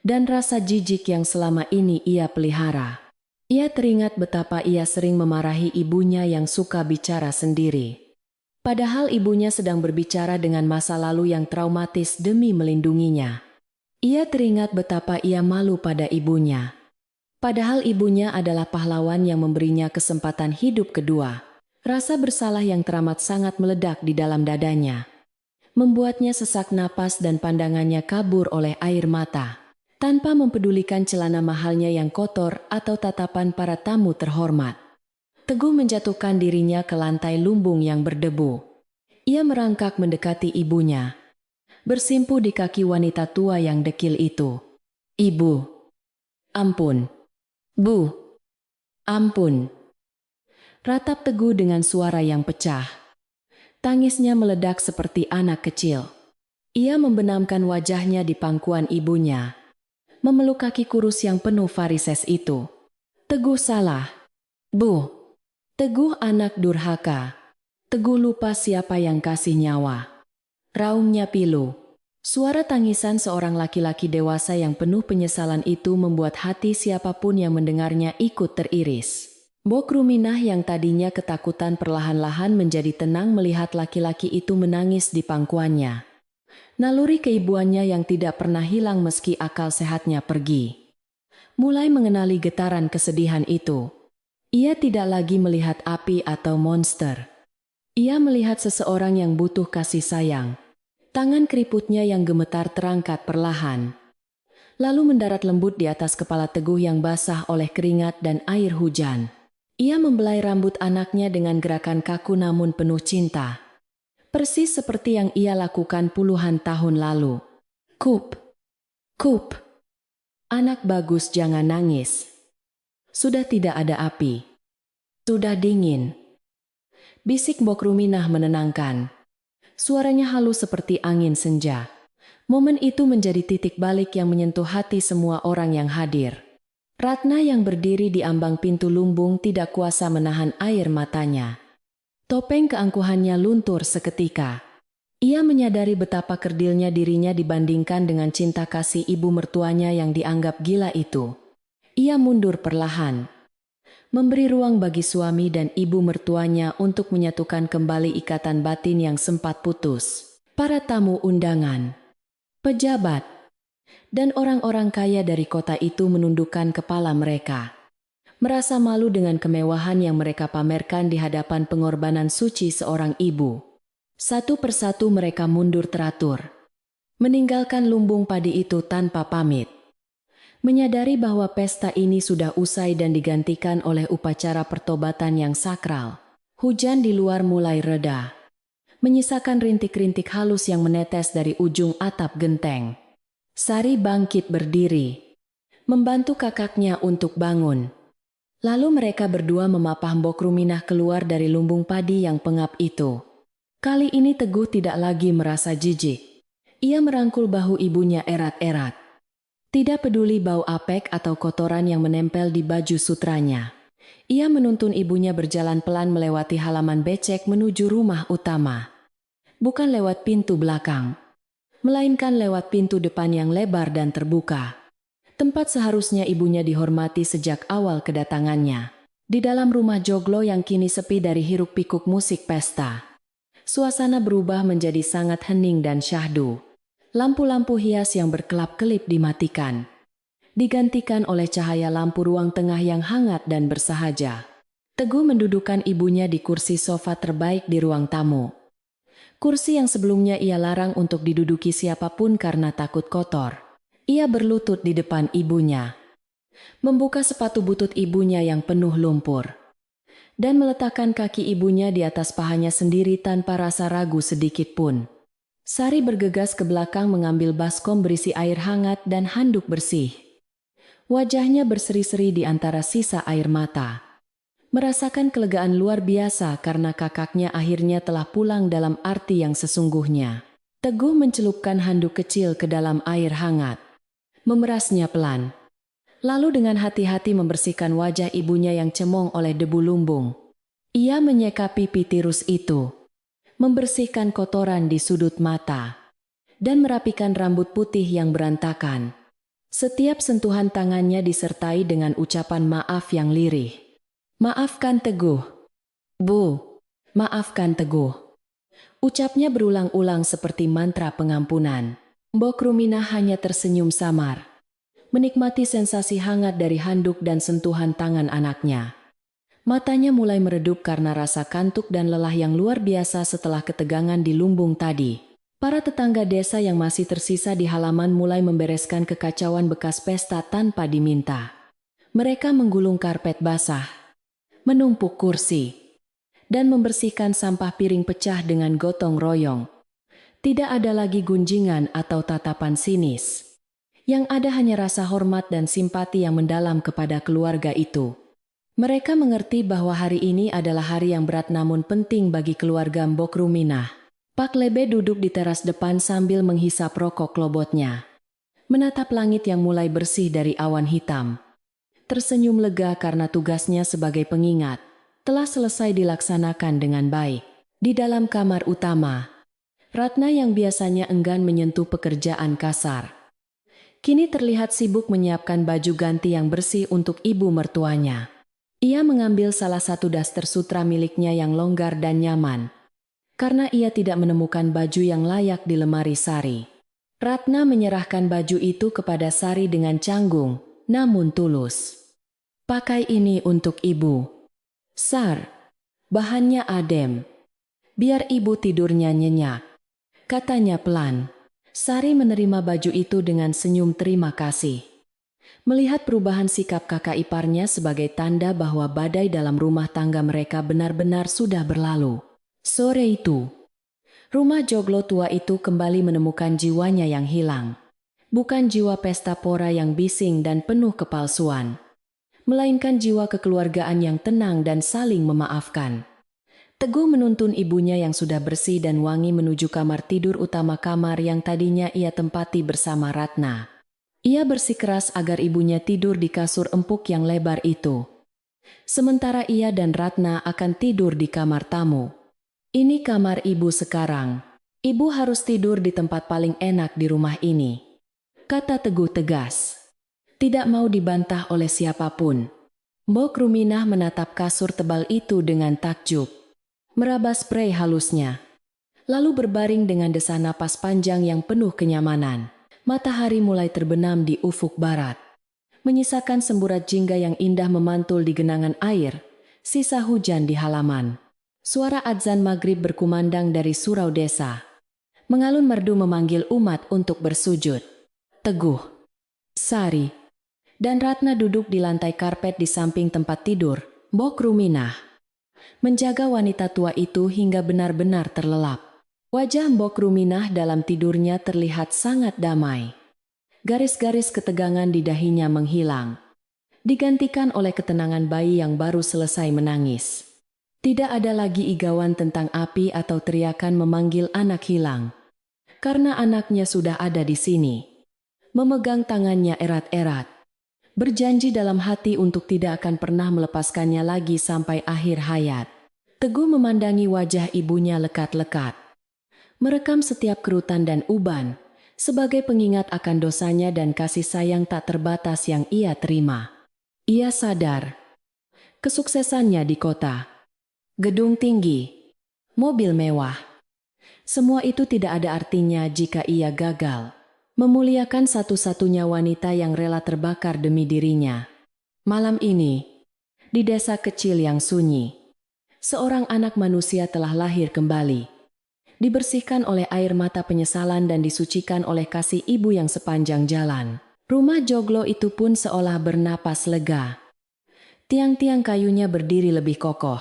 dan rasa jijik yang selama ini ia pelihara. Ia teringat betapa ia sering memarahi ibunya yang suka bicara sendiri. Padahal ibunya sedang berbicara dengan masa lalu yang traumatis demi melindunginya. Ia teringat betapa ia malu pada ibunya. Padahal ibunya adalah pahlawan yang memberinya kesempatan hidup kedua. Rasa bersalah yang teramat sangat meledak di dalam dadanya. Membuatnya sesak napas dan pandangannya kabur oleh air mata. Tanpa mempedulikan celana mahalnya yang kotor atau tatapan para tamu terhormat. Teguh menjatuhkan dirinya ke lantai lumbung yang berdebu. Ia merangkak mendekati ibunya. Bersimpuh di kaki wanita tua yang dekil itu. Ibu. Ampun. Bu. Ampun. Ratap Teguh dengan suara yang pecah. Tangisnya meledak seperti anak kecil. Ia membenamkan wajahnya di pangkuan ibunya. Memeluk kaki kurus yang penuh varises itu. Teguh salah. Bu. Teguh anak durhaka. Teguh lupa siapa yang kasih nyawa. Raungnya pilu. Suara tangisan seorang laki-laki dewasa yang penuh penyesalan itu membuat hati siapapun yang mendengarnya ikut teriris. Bok Ruminah yang tadinya ketakutan perlahan-lahan menjadi tenang melihat laki-laki itu menangis di pangkuannya. Naluri keibuannya yang tidak pernah hilang meski akal sehatnya pergi. Mulai mengenali getaran kesedihan itu. Ia tidak lagi melihat api atau monster. Ia melihat seseorang yang butuh kasih sayang. Tangan keriputnya yang gemetar terangkat perlahan. Lalu mendarat lembut di atas kepala Teguh yang basah oleh keringat dan air hujan. Ia membelai rambut anaknya dengan gerakan kaku namun penuh cinta. Persis seperti yang ia lakukan puluhan tahun lalu. Kup. Kup. Anak bagus, jangan nangis. Sudah tidak ada api. Sudah dingin. Bisik Bok Ruminah menenangkan. Suaranya halus seperti angin senja. Momen itu menjadi titik balik yang menyentuh hati semua orang yang hadir. Ratna yang berdiri di ambang pintu lumbung tidak kuasa menahan air matanya. Topeng keangkuhannya luntur seketika. Ia menyadari betapa kerdilnya dirinya dibandingkan dengan cinta kasih ibu mertuanya yang dianggap gila itu. Ia mundur perlahan. Memberi ruang bagi suami dan ibu mertuanya untuk menyatukan kembali ikatan batin yang sempat putus. Para tamu undangan, pejabat, dan orang-orang kaya dari kota itu menundukkan kepala mereka. Merasa malu dengan kemewahan yang mereka pamerkan di hadapan pengorbanan suci seorang ibu. Satu persatu mereka mundur teratur. Meninggalkan lumbung padi itu tanpa pamit. Menyadari bahwa pesta ini sudah usai dan digantikan oleh upacara pertobatan yang sakral. Hujan di luar mulai reda. Menyisakan rintik-rintik halus yang menetes dari ujung atap genteng. Sari bangkit berdiri, membantu kakaknya untuk bangun. Lalu mereka berdua memapah Bok Ruminah keluar dari lumbung padi yang pengap itu. Kali ini Teguh tidak lagi merasa jijik. Ia merangkul bahu ibunya erat-erat. Tidak peduli bau apek atau kotoran yang menempel di baju sutranya. Ia menuntun ibunya berjalan pelan melewati halaman becek menuju rumah utama. Bukan lewat pintu belakang, melainkan lewat pintu depan yang lebar dan terbuka. Tempat seharusnya ibunya dihormati sejak awal kedatangannya. Di dalam rumah joglo yang kini sepi dari hiruk-pikuk musik pesta. Suasana berubah menjadi sangat hening dan syahdu. Lampu-lampu hias yang berkelap-kelip dimatikan. Digantikan oleh cahaya lampu ruang tengah yang hangat dan bersahaja. Teguh mendudukkan ibunya di kursi sofa terbaik di ruang tamu. Kursi yang sebelumnya ia larang untuk diduduki siapapun karena takut kotor. Ia berlutut di depan ibunya. Membuka sepatu butut ibunya yang penuh lumpur. Dan meletakkan kaki ibunya di atas pahanya sendiri tanpa rasa ragu sedikit pun. Sari bergegas ke belakang mengambil baskom berisi air hangat dan handuk bersih. Wajahnya berseri-seri di antara sisa air mata. Merasakan kelegaan luar biasa karena kakaknya akhirnya telah pulang dalam arti yang sesungguhnya. Teguh mencelupkan handuk kecil ke dalam air hangat. Memerasnya pelan. Lalu dengan hati-hati membersihkan wajah ibunya yang cemong oleh debu lumbung. Ia menyeka pipi tirus itu. Membersihkan kotoran di sudut mata. Dan merapikan rambut putih yang berantakan. Setiap sentuhan tangannya disertai dengan ucapan maaf yang lirih. Maafkan Teguh. Bu, maafkan Teguh. Ucapnya berulang-ulang seperti mantra pengampunan. Mbok Rumina hanya tersenyum samar, menikmati sensasi hangat dari handuk dan sentuhan tangan anaknya. Matanya mulai meredup karena rasa kantuk dan lelah yang luar biasa setelah ketegangan di lumbung tadi. Para tetangga desa yang masih tersisa di halaman mulai membereskan kekacauan bekas pesta tanpa diminta. Mereka menggulung karpet basah, menumpuk kursi, dan membersihkan sampah piring pecah dengan gotong royong. Tidak ada lagi gunjingan atau tatapan sinis. Yang ada hanya rasa hormat dan simpati yang mendalam kepada keluarga itu. Mereka mengerti bahwa hari ini adalah hari yang berat namun penting bagi keluarga Mbok Ruminah. Pak Lebe duduk di teras depan sambil menghisap rokok klobotnya. Menatap langit yang mulai bersih dari awan hitam. Tersenyum lega karena tugasnya sebagai pengingat telah selesai dilaksanakan dengan baik. Di dalam kamar utama, Ratna yang biasanya enggan menyentuh pekerjaan kasar, kini terlihat sibuk menyiapkan baju ganti yang bersih untuk ibu mertuanya. Ia mengambil salah satu daster sutra miliknya yang longgar dan nyaman, karena ia tidak menemukan baju yang layak di lemari Sari. Ratna menyerahkan baju itu kepada Sari dengan canggung, namun tulus. Pakai ini untuk ibu. Sar, bahannya adem. Biar ibu tidurnya nyenyak, katanya pelan. Sari menerima baju itu dengan senyum terima kasih. Melihat perubahan sikap kakak iparnya sebagai tanda bahwa badai dalam rumah tangga mereka benar-benar sudah berlalu. Sore itu, rumah joglo tua itu kembali menemukan jiwanya yang hilang. Bukan jiwa pesta pora yang bising dan penuh kepalsuan, melainkan jiwa kekeluargaan yang tenang dan saling memaafkan. Teguh menuntun ibunya yang sudah bersih dan wangi menuju kamar tidur utama kamar yang tadinya ia tempati bersama Ratna. Ia bersikeras agar ibunya tidur di kasur empuk yang lebar itu. Sementara ia dan Ratna akan tidur di kamar tamu. Ini kamar ibu sekarang. Ibu harus tidur di tempat paling enak di rumah ini, kata Teguh tegas. Tidak mau dibantah oleh siapapun. Mbok Ruminah menatap kasur tebal itu dengan takjub, meraba sprei halusnya, lalu berbaring dengan desah napas panjang yang penuh kenyamanan. Matahari mulai terbenam di ufuk barat, menyisakan semburat jingga yang indah memantul di genangan air, sisa hujan di halaman. Suara adzan maghrib berkumandang dari surau desa. Mengalun merdu memanggil umat untuk bersujud. Teguh, Sari, dan Ratna duduk di lantai karpet di samping tempat tidur Mbok Ruminah, menjaga wanita tua itu hingga benar-benar terlelap. Wajah Mbok Ruminah dalam tidurnya terlihat sangat damai. Garis-garis ketegangan di dahinya menghilang, digantikan oleh ketenangan bayi yang baru selesai menangis. Tidak ada lagi igauan tentang api atau teriakan memanggil anak hilang, karena anaknya sudah ada di sini. Memegang tangannya erat-erat, berjanji dalam hati untuk tidak akan pernah melepaskannya lagi sampai akhir hayat. Teguh memandangi wajah ibunya lekat-lekat, merekam setiap kerutan dan uban, sebagai pengingat akan dosanya dan kasih sayang tak terbatas yang ia terima. Ia sadar, kesuksesannya di kota, gedung tinggi, mobil mewah, semua itu tidak ada artinya jika ia gagal memuliakan satu-satunya wanita yang rela terbakar demi dirinya. Malam ini, di desa kecil yang sunyi, seorang anak manusia telah lahir kembali, dibersihkan oleh air mata penyesalan dan disucikan oleh kasih ibu yang sepanjang jalan. Rumah joglo itu pun seolah bernapas lega. Tiang-tiang kayunya berdiri lebih kokoh,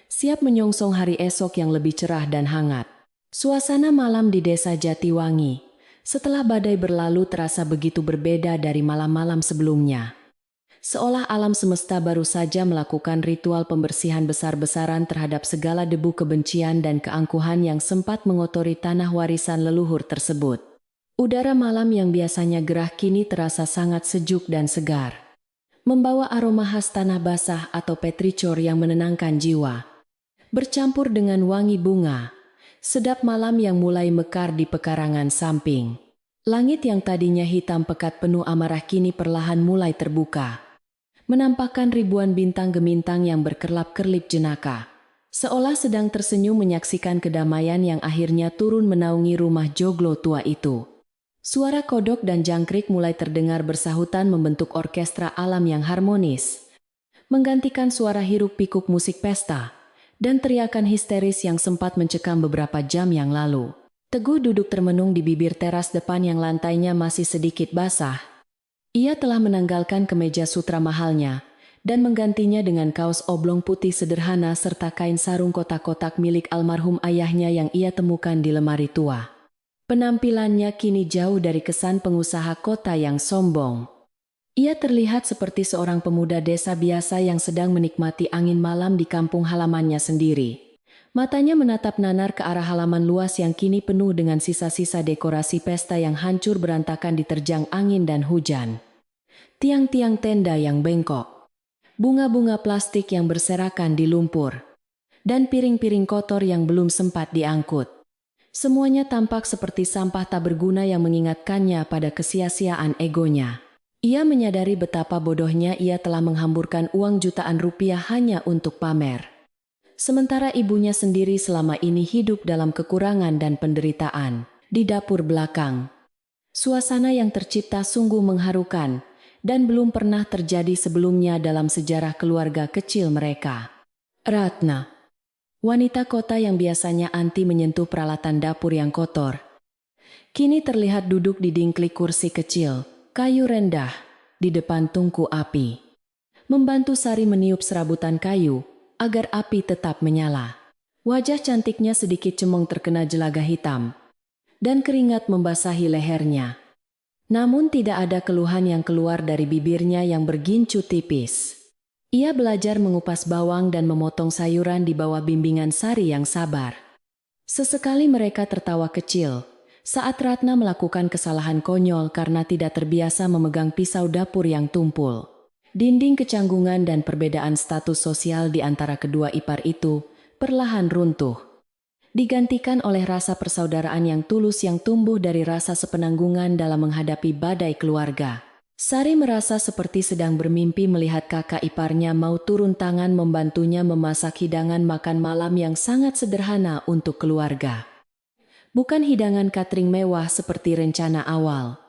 siap menyongsong hari esok yang lebih cerah dan hangat. Suasana malam di desa Jatiwangi setelah badai berlalu terasa begitu berbeda dari malam-malam sebelumnya. Seolah alam semesta baru saja melakukan ritual pembersihan besar-besaran terhadap segala debu kebencian dan keangkuhan yang sempat mengotori tanah warisan leluhur tersebut. Udara malam yang biasanya gerah kini terasa sangat sejuk dan segar, membawa aroma khas tanah basah atau petricor yang menenangkan jiwa. Bercampur dengan wangi bunga, sedap malam yang mulai mekar di pekarangan samping. Langit yang tadinya hitam pekat penuh amarah kini perlahan mulai terbuka, menampakkan ribuan bintang gemintang yang berkerlap-kerlip jenaka, seolah sedang tersenyum menyaksikan kedamaian yang akhirnya turun menaungi rumah joglo tua itu. Suara kodok dan jangkrik mulai terdengar bersahutan membentuk orkestra alam yang harmonis, menggantikan suara hiruk-pikuk musik pesta dan teriakan histeris yang sempat mencekam beberapa jam yang lalu. Teguh duduk termenung di bibir teras depan yang lantainya masih sedikit basah. Ia telah menanggalkan kemeja sutra mahalnya dan menggantinya dengan kaos oblong putih sederhana serta kain sarung kotak-kotak milik almarhum ayahnya yang ia temukan di lemari tua. Penampilannya kini jauh dari kesan pengusaha kota yang sombong. Ia terlihat seperti seorang pemuda desa biasa yang sedang menikmati angin malam di kampung halamannya sendiri. Matanya menatap nanar ke arah halaman luas yang kini penuh dengan sisa-sisa dekorasi pesta yang hancur berantakan diterjang angin dan hujan. Tiang-tiang tenda yang bengkok, bunga-bunga plastik yang berserakan di lumpur, dan piring-piring kotor yang belum sempat diangkut. Semuanya tampak seperti sampah tak berguna yang mengingatkannya pada kesia-siaan egonya. Ia menyadari betapa bodohnya ia telah menghamburkan uang jutaan rupiah hanya untuk pamer. Sementara ibunya sendiri selama ini hidup dalam kekurangan dan penderitaan. Di dapur belakang, suasana yang tercipta sungguh mengharukan dan belum pernah terjadi sebelumnya dalam sejarah keluarga kecil mereka. Ratna, wanita kota yang biasanya anti menyentuh peralatan dapur yang kotor, kini terlihat duduk di dingklik kursi kecil, kayu rendah, di depan tungku api. Membantu Sari meniup serabutan kayu, agar api tetap menyala. Wajah cantiknya sedikit cemong terkena jelaga hitam, dan keringat membasahi lehernya. Namun tidak ada keluhan yang keluar dari bibirnya yang bergincu tipis. Ia belajar mengupas bawang dan memotong sayuran di bawah bimbingan Sari yang sabar. Sesekali mereka tertawa kecil saat Ratna melakukan kesalahan konyol karena tidak terbiasa memegang pisau dapur yang tumpul. Dinding kecanggungan dan perbedaan status sosial di antara kedua ipar itu perlahan runtuh, digantikan oleh rasa persaudaraan yang tulus yang tumbuh dari rasa sepenanggungan dalam menghadapi badai keluarga. Sari merasa seperti sedang bermimpi melihat kakak iparnya mau turun tangan membantunya memasak hidangan makan malam yang sangat sederhana untuk keluarga. Bukan hidangan catering mewah seperti rencana awal.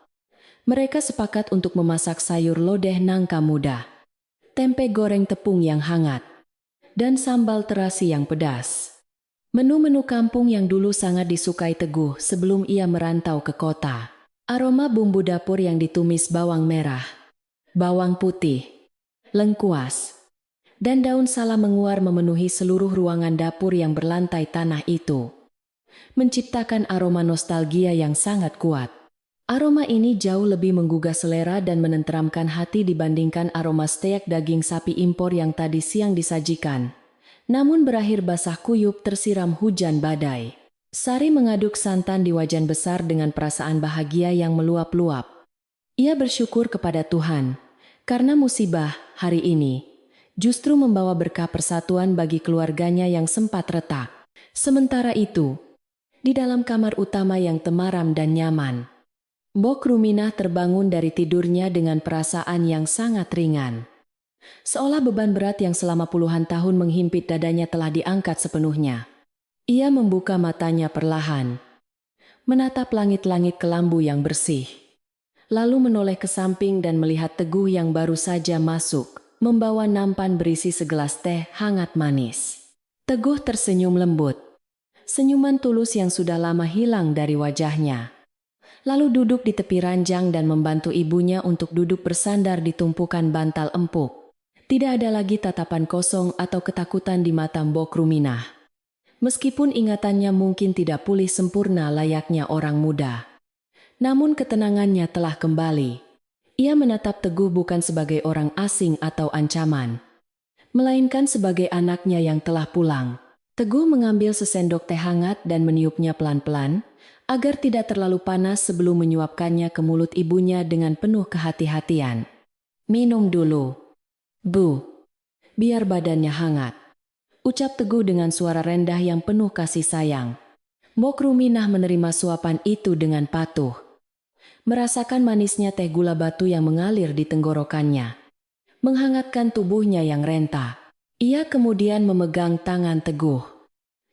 Mereka sepakat untuk memasak sayur lodeh nangka muda, tempe goreng tepung yang hangat, dan sambal terasi yang pedas. Menu-menu kampung yang dulu sangat disukai Teguh sebelum ia merantau ke kota. Aroma bumbu dapur yang ditumis bawang merah, bawang putih, lengkuas, dan daun salam menguar memenuhi seluruh ruangan dapur yang berlantai tanah itu, menciptakan aroma nostalgia yang sangat kuat. Aroma ini jauh lebih menggugah selera dan menenteramkan hati dibandingkan aroma steak daging sapi impor yang tadi siang disajikan, namun berakhir basah kuyup tersiram hujan badai. Sari mengaduk santan di wajan besar dengan perasaan bahagia yang meluap-luap. Ia bersyukur kepada Tuhan, karena musibah hari ini justru membawa berkah persatuan bagi keluarganya yang sempat retak. Sementara itu, di dalam kamar utama yang temaram dan nyaman, Mbok Ruminah terbangun dari tidurnya dengan perasaan yang sangat ringan. Seolah beban berat yang selama puluhan tahun menghimpit dadanya telah diangkat sepenuhnya. Ia membuka matanya perlahan, menatap langit-langit kelambu yang bersih, lalu menoleh ke samping dan melihat Teguh yang baru saja masuk, membawa nampan berisi segelas teh hangat manis. Teguh tersenyum lembut, senyuman tulus yang sudah lama hilang dari wajahnya. Lalu duduk di tepi ranjang dan membantu ibunya untuk duduk bersandar di tumpukan bantal empuk. Tidak ada lagi tatapan kosong atau ketakutan di mata Mbok Ruminah. Meskipun ingatannya mungkin tidak pulih sempurna layaknya orang muda, namun ketenangannya telah kembali. Ia menatap Teguh bukan sebagai orang asing atau ancaman, melainkan sebagai anaknya yang telah pulang. Teguh mengambil sesendok teh hangat dan meniupnya pelan-pelan, agar tidak terlalu panas sebelum menyuapkannya ke mulut ibunya dengan penuh kehati-hatian. "Minum dulu, Bu, biar badannya hangat," ucap Teguh dengan suara rendah yang penuh kasih sayang. Mbok Ruminah menerima suapan itu dengan patuh, merasakan manisnya teh gula batu yang mengalir di tenggorokannya, menghangatkan tubuhnya yang renta. Ia kemudian memegang tangan Teguh,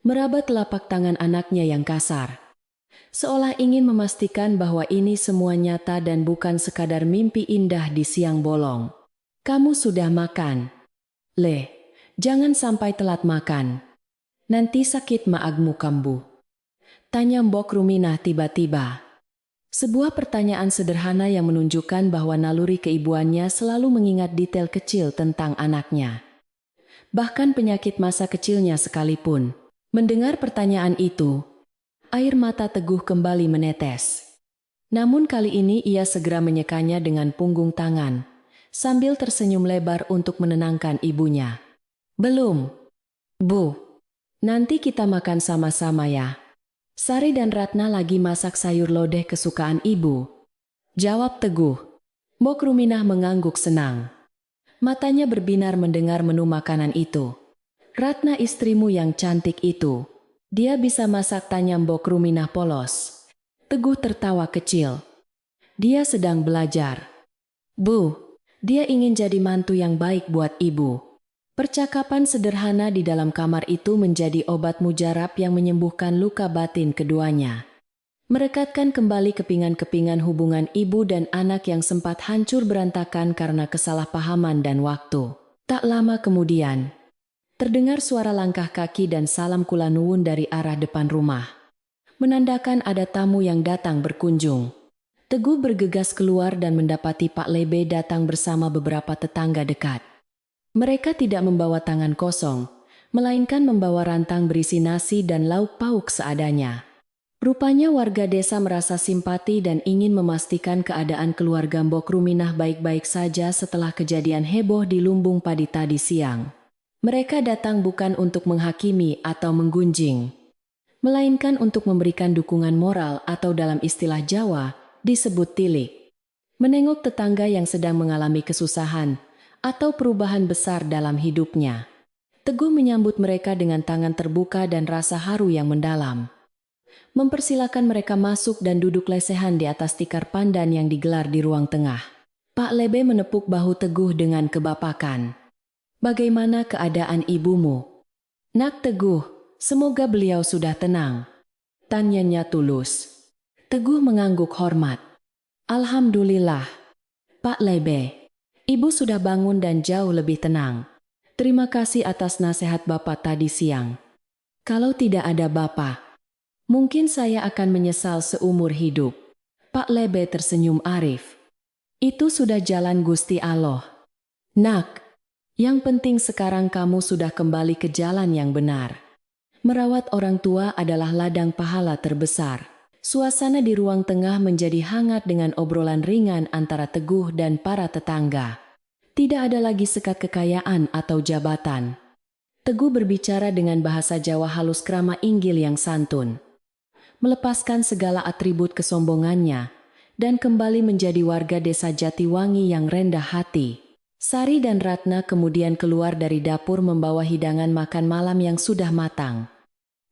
meraba telapak tangan anaknya yang kasar, seolah ingin memastikan bahwa ini semua nyata dan bukan sekadar mimpi indah di siang bolong. Kamu sudah makan? Le, jangan sampai telat makan. Nanti sakit maagmu kambuh. Tanya Mbok Ruminah tiba-tiba. Sebuah pertanyaan sederhana yang menunjukkan bahwa naluri keibuannya selalu mengingat detail kecil tentang anaknya. Bahkan penyakit masa kecilnya sekalipun. Mendengar pertanyaan itu, air mata Teguh kembali menetes. Namun kali ini ia segera menyekanya dengan punggung tangan, sambil tersenyum lebar untuk menenangkan ibunya. Belum, Bu. Nanti kita makan sama-sama ya. Sari dan Ratna lagi masak sayur lodeh kesukaan ibu. Jawab Teguh. Mbok Ruminah mengangguk senang. Matanya berbinar mendengar menu makanan itu. Ratna istrimu yang cantik itu. Dia bisa masak, tanya Mbok Ruminah polos. Teguh tertawa kecil. Dia sedang belajar. Bu, dia ingin jadi mantu yang baik buat ibu. Percakapan sederhana di dalam kamar itu menjadi obat mujarab yang menyembuhkan luka batin keduanya. Merekatkan kembali kepingan-kepingan hubungan ibu dan anak yang sempat hancur berantakan karena kesalahpahaman dan waktu. Tak lama kemudian, terdengar suara langkah kaki dan salam kula nuwun dari arah depan rumah. Menandakan ada tamu yang datang berkunjung. Teguh bergegas keluar dan mendapati Pak Lebe datang bersama beberapa tetangga dekat. Mereka tidak membawa tangan kosong, melainkan membawa rantang berisi nasi dan lauk pauk seadanya. Rupanya warga desa merasa simpati dan ingin memastikan keadaan keluarga Mbok Ruminah baik-baik saja setelah kejadian heboh di lumbung padi tadi siang. Mereka datang bukan untuk menghakimi atau menggunjing, melainkan untuk memberikan dukungan moral atau dalam istilah Jawa disebut tilik. Menengok tetangga yang sedang mengalami kesusahan atau perubahan besar dalam hidupnya. Teguh menyambut mereka dengan tangan terbuka dan rasa haru yang mendalam. Mempersilakan mereka masuk dan duduk lesehan di atas tikar pandan yang digelar di ruang tengah. Pak Lebe menepuk bahu Teguh dengan kebapakan. Bagaimana keadaan ibumu? Nak Teguh, semoga beliau sudah tenang. Tanyanya tulus. Teguh mengangguk hormat. Alhamdulillah. Pak Lebe, ibu sudah bangun dan jauh lebih tenang. Terima kasih atas nasihat Bapak tadi siang. Kalau tidak ada Bapak, mungkin saya akan menyesal seumur hidup. Pak Lebe tersenyum arif. Itu sudah jalan Gusti Allah. Nak, yang penting sekarang kamu sudah kembali ke jalan yang benar. Merawat orang tua adalah ladang pahala terbesar. Suasana di ruang tengah menjadi hangat dengan obrolan ringan antara Teguh dan para tetangga. Tidak ada lagi sekat kekayaan atau jabatan. Teguh berbicara dengan bahasa Jawa halus krama inggil yang santun, melepaskan segala atribut kesombongannya, dan kembali menjadi warga desa Jatiwangi yang rendah hati. Sari dan Ratna kemudian keluar dari dapur membawa hidangan makan malam yang sudah matang.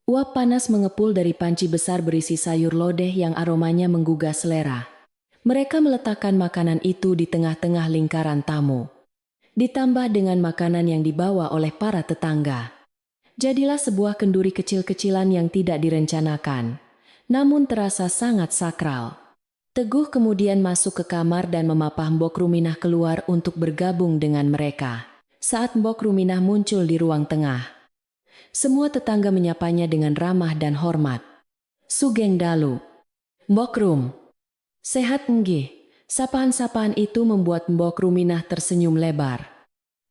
Uap panas mengepul dari panci besar berisi sayur lodeh yang aromanya menggugah selera. Mereka meletakkan makanan itu di tengah-tengah lingkaran tamu. Ditambah dengan makanan yang dibawa oleh para tetangga. Jadilah sebuah kenduri kecil-kecilan yang tidak direncanakan, namun terasa sangat sakral. Teguh kemudian masuk ke kamar dan memapah Mbok Ruminah keluar untuk bergabung dengan mereka. Saat Mbok Ruminah muncul di ruang tengah, semua tetangga menyapanya dengan ramah dan hormat. Sugeng Dalu. Mbok Rum. Sehat nggih? Sapaan-sapaan itu membuat Mbok Ruminah tersenyum lebar.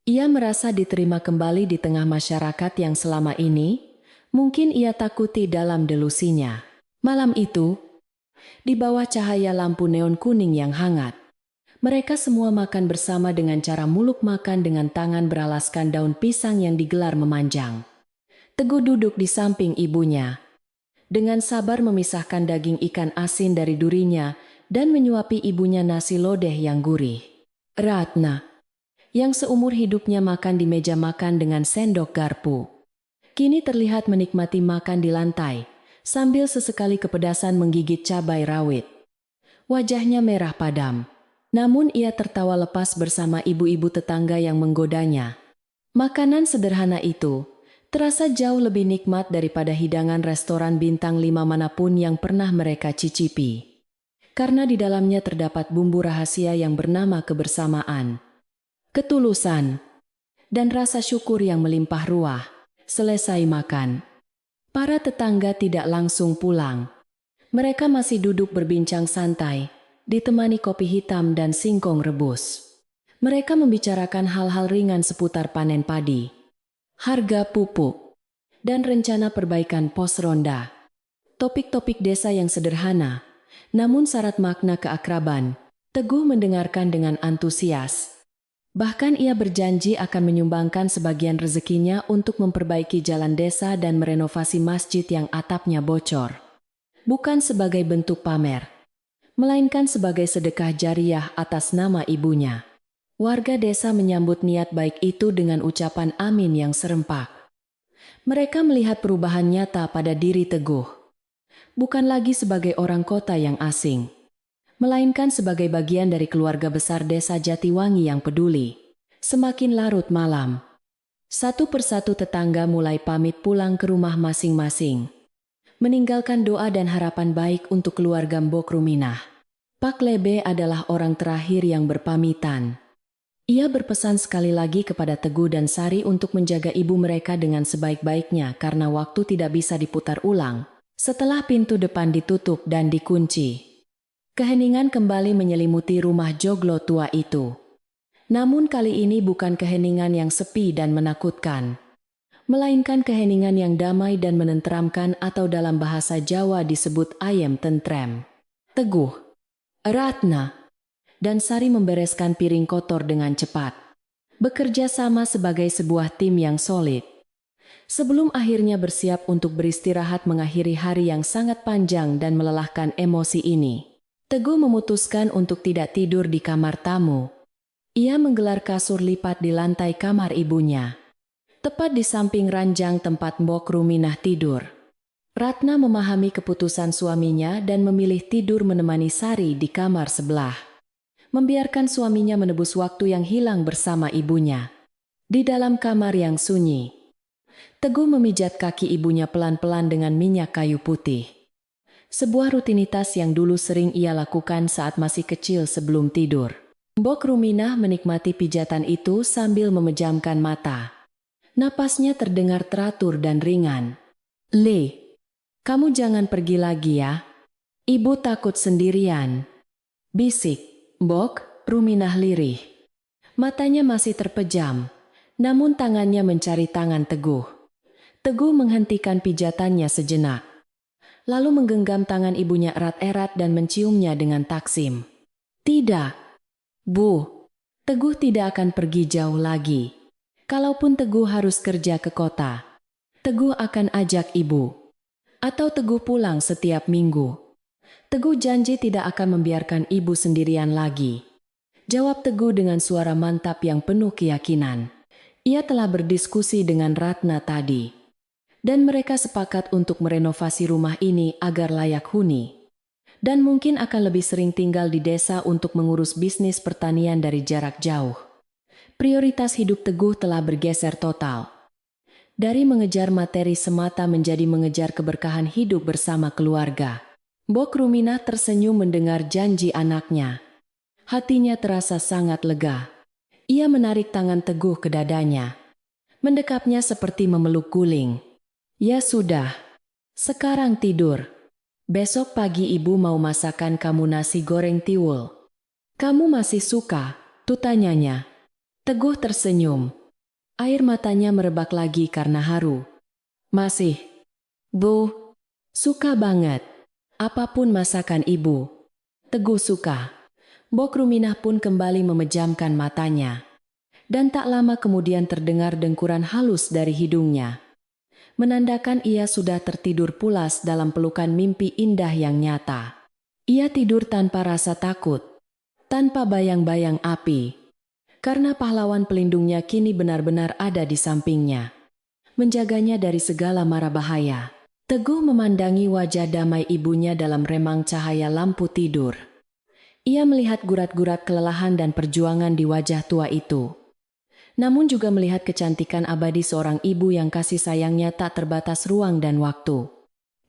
Ia merasa diterima kembali di tengah masyarakat yang selama ini mungkin ia takuti dalam delusinya. Malam itu, di bawah cahaya lampu neon kuning yang hangat, mereka semua makan bersama dengan cara muluk makan dengan tangan beralaskan daun pisang yang digelar memanjang. Teguh duduk di samping ibunya, dengan sabar memisahkan daging ikan asin dari durinya dan menyuapi ibunya nasi lodeh yang gurih. Ratna, yang seumur hidupnya makan di meja makan dengan sendok garpu, kini terlihat menikmati makan di lantai, sambil sesekali kepedasan menggigit cabai rawit. Wajahnya merah padam, namun ia tertawa lepas bersama ibu-ibu tetangga yang menggodanya. Makanan sederhana itu Terasa jauh lebih nikmat daripada hidangan restoran bintang 5 manapun yang pernah mereka cicipi. Karena di dalamnya terdapat bumbu rahasia yang bernama kebersamaan, ketulusan, dan rasa syukur yang melimpah ruah. Selesai makan, para tetangga tidak langsung pulang. Mereka masih duduk berbincang santai, ditemani kopi hitam dan singkong rebus. Mereka membicarakan hal-hal ringan seputar panen padi, harga pupuk, dan rencana perbaikan pos ronda. Topik-topik desa yang sederhana, namun syarat makna keakraban. Teguh mendengarkan dengan antusias. Bahkan ia berjanji akan menyumbangkan sebagian rezekinya untuk memperbaiki jalan desa dan merenovasi masjid yang atapnya bocor. Bukan sebagai bentuk pamer, melainkan sebagai sedekah jariah atas nama ibunya. Warga desa menyambut niat baik itu dengan ucapan amin yang serempak. Mereka melihat perubahan nyata pada diri Teguh. Bukan lagi sebagai orang kota yang asing, melainkan sebagai bagian dari keluarga besar desa Jatiwangi yang peduli. Semakin larut malam, satu persatu tetangga mulai pamit pulang ke rumah masing-masing, meninggalkan doa dan harapan baik untuk keluarga Mbok Ruminah. Pak Lebe adalah orang terakhir yang berpamitan. Ia berpesan sekali lagi kepada Teguh dan Sari untuk menjaga ibu mereka dengan sebaik-baiknya karena waktu tidak bisa diputar ulang. Setelah pintu depan ditutup dan dikunci, keheningan kembali menyelimuti rumah joglo tua itu. Namun kali ini bukan keheningan yang sepi dan menakutkan, melainkan keheningan yang damai dan menenteramkan atau dalam bahasa Jawa disebut ayem tentrem. Teguh, Ratna, dan Sari membereskan piring kotor dengan cepat, bekerja sama sebagai sebuah tim yang solid. Sebelum akhirnya bersiap untuk beristirahat mengakhiri hari yang sangat panjang dan melelahkan emosi ini, Teguh memutuskan untuk tidak tidur di kamar tamu. Ia menggelar kasur lipat di lantai kamar ibunya, tepat di samping ranjang tempat Mbok Ruminah tidur. Ratna memahami keputusan suaminya dan memilih tidur menemani Sari di kamar sebelah, membiarkan suaminya menebus waktu yang hilang bersama ibunya. Di dalam kamar yang sunyi, Teguh memijat kaki ibunya pelan-pelan dengan minyak kayu putih. Sebuah rutinitas yang dulu sering ia lakukan saat masih kecil sebelum tidur. Mbok Ruminah menikmati pijatan itu sambil memejamkan mata. Napasnya terdengar teratur dan ringan. "Le, kamu jangan pergi lagi ya. Ibu takut sendirian," bisik Mbok Ruminah lirih. Matanya masih terpejam, namun tangannya mencari tangan Teguh. Teguh menghentikan pijatannya sejenak, lalu menggenggam tangan ibunya erat-erat dan menciumnya dengan taksim. "Tidak, Bu. Teguh tidak akan pergi jauh lagi. Kalaupun Teguh harus kerja ke kota, Teguh akan ajak ibu. Atau Teguh pulang setiap minggu. Teguh janji tidak akan membiarkan ibu sendirian lagi," jawab Teguh dengan suara mantap yang penuh keyakinan. Ia telah berdiskusi dengan Ratna tadi, dan mereka sepakat untuk merenovasi rumah ini agar layak huni, dan mungkin akan lebih sering tinggal di desa untuk mengurus bisnis pertanian dari jarak jauh. Prioritas hidup Teguh telah bergeser total, dari mengejar materi semata menjadi mengejar keberkahan hidup bersama keluarga. Mbok Ruminah tersenyum mendengar janji anaknya. Hatinya terasa sangat lega. Ia menarik tangan Teguh ke dadanya, mendekapnya seperti memeluk guling. "Ya sudah, sekarang tidur. Besok pagi ibu mau masakan kamu nasi goreng tiwul. Kamu masih suka?" tanyanya. Teguh tersenyum. Air matanya merebak lagi karena haru. "Masih, Bu. Suka banget. Apapun masakan ibu, Teguh suka." Mbok Ruminah pun kembali memejamkan matanya. Dan tak lama kemudian terdengar dengkuran halus dari hidungnya, menandakan ia sudah tertidur pulas dalam pelukan mimpi indah yang nyata. Ia tidur tanpa rasa takut, tanpa bayang-bayang api, karena pahlawan pelindungnya kini benar-benar ada di sampingnya, menjaganya dari segala mara bahaya. Teguh memandangi wajah damai ibunya dalam remang cahaya lampu tidur. Ia melihat gurat-gurat kelelahan dan perjuangan di wajah tua itu. namun juga melihat kecantikan abadi seorang ibu yang kasih sayangnya tak terbatas ruang dan waktu.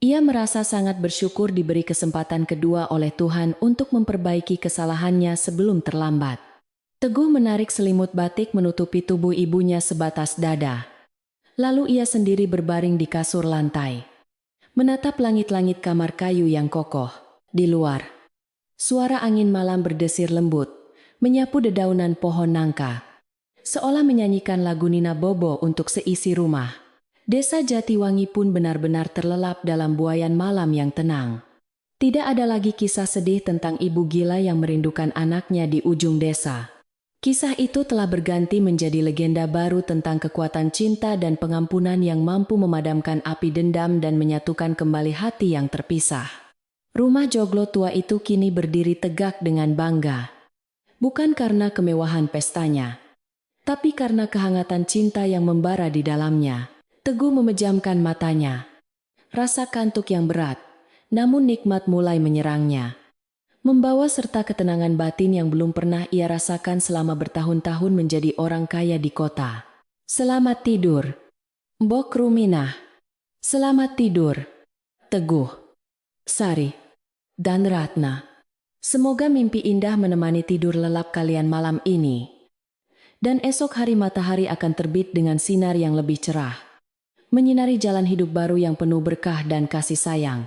Ia merasa sangat bersyukur diberi kesempatan kedua oleh Tuhan untuk memperbaiki kesalahannya sebelum terlambat. Teguh menarik selimut batik menutupi tubuh ibunya sebatas dada. Lalu ia sendiri berbaring di kasur lantai, menatap langit-langit kamar kayu yang kokoh. Di luar, suara angin malam berdesir lembut, menyapu dedaunan pohon nangka, seolah menyanyikan lagu Nina Bobo untuk seisi rumah. Desa Jatiwangi pun benar-benar terlelap dalam buayan malam yang tenang. Tidak ada lagi kisah sedih tentang ibu gila yang merindukan anaknya di ujung desa. Kisah itu telah berganti menjadi legenda baru tentang kekuatan cinta dan pengampunan yang mampu memadamkan api dendam dan menyatukan kembali hati yang terpisah. Rumah joglo tua itu kini berdiri tegak dengan bangga. Bukan karena kemewahan pestanya, tapi karena kehangatan cinta yang membara di dalamnya. Teguh memejamkan matanya. Rasa kantuk yang berat, namun nikmat mulai menyerangnya, membawa serta ketenangan batin yang belum pernah ia rasakan selama bertahun-tahun menjadi orang kaya di kota. Selamat tidur, Mbok Ruminah. Selamat tidur, Teguh, Sari, dan Ratna. Semoga mimpi indah menemani tidur lelap kalian malam ini. Dan esok hari matahari akan terbit dengan sinar yang lebih cerah, menyinari jalan hidup baru yang penuh berkah dan kasih sayang.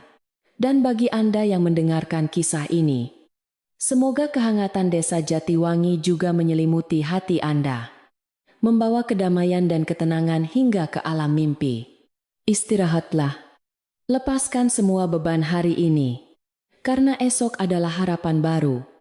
Dan bagi Anda yang mendengarkan kisah ini, semoga kehangatan desa Jatiwangi juga menyelimuti hati Anda, membawa kedamaian dan ketenangan hingga ke alam mimpi. Istirahatlah, lepaskan semua beban hari ini, karena esok adalah harapan baru.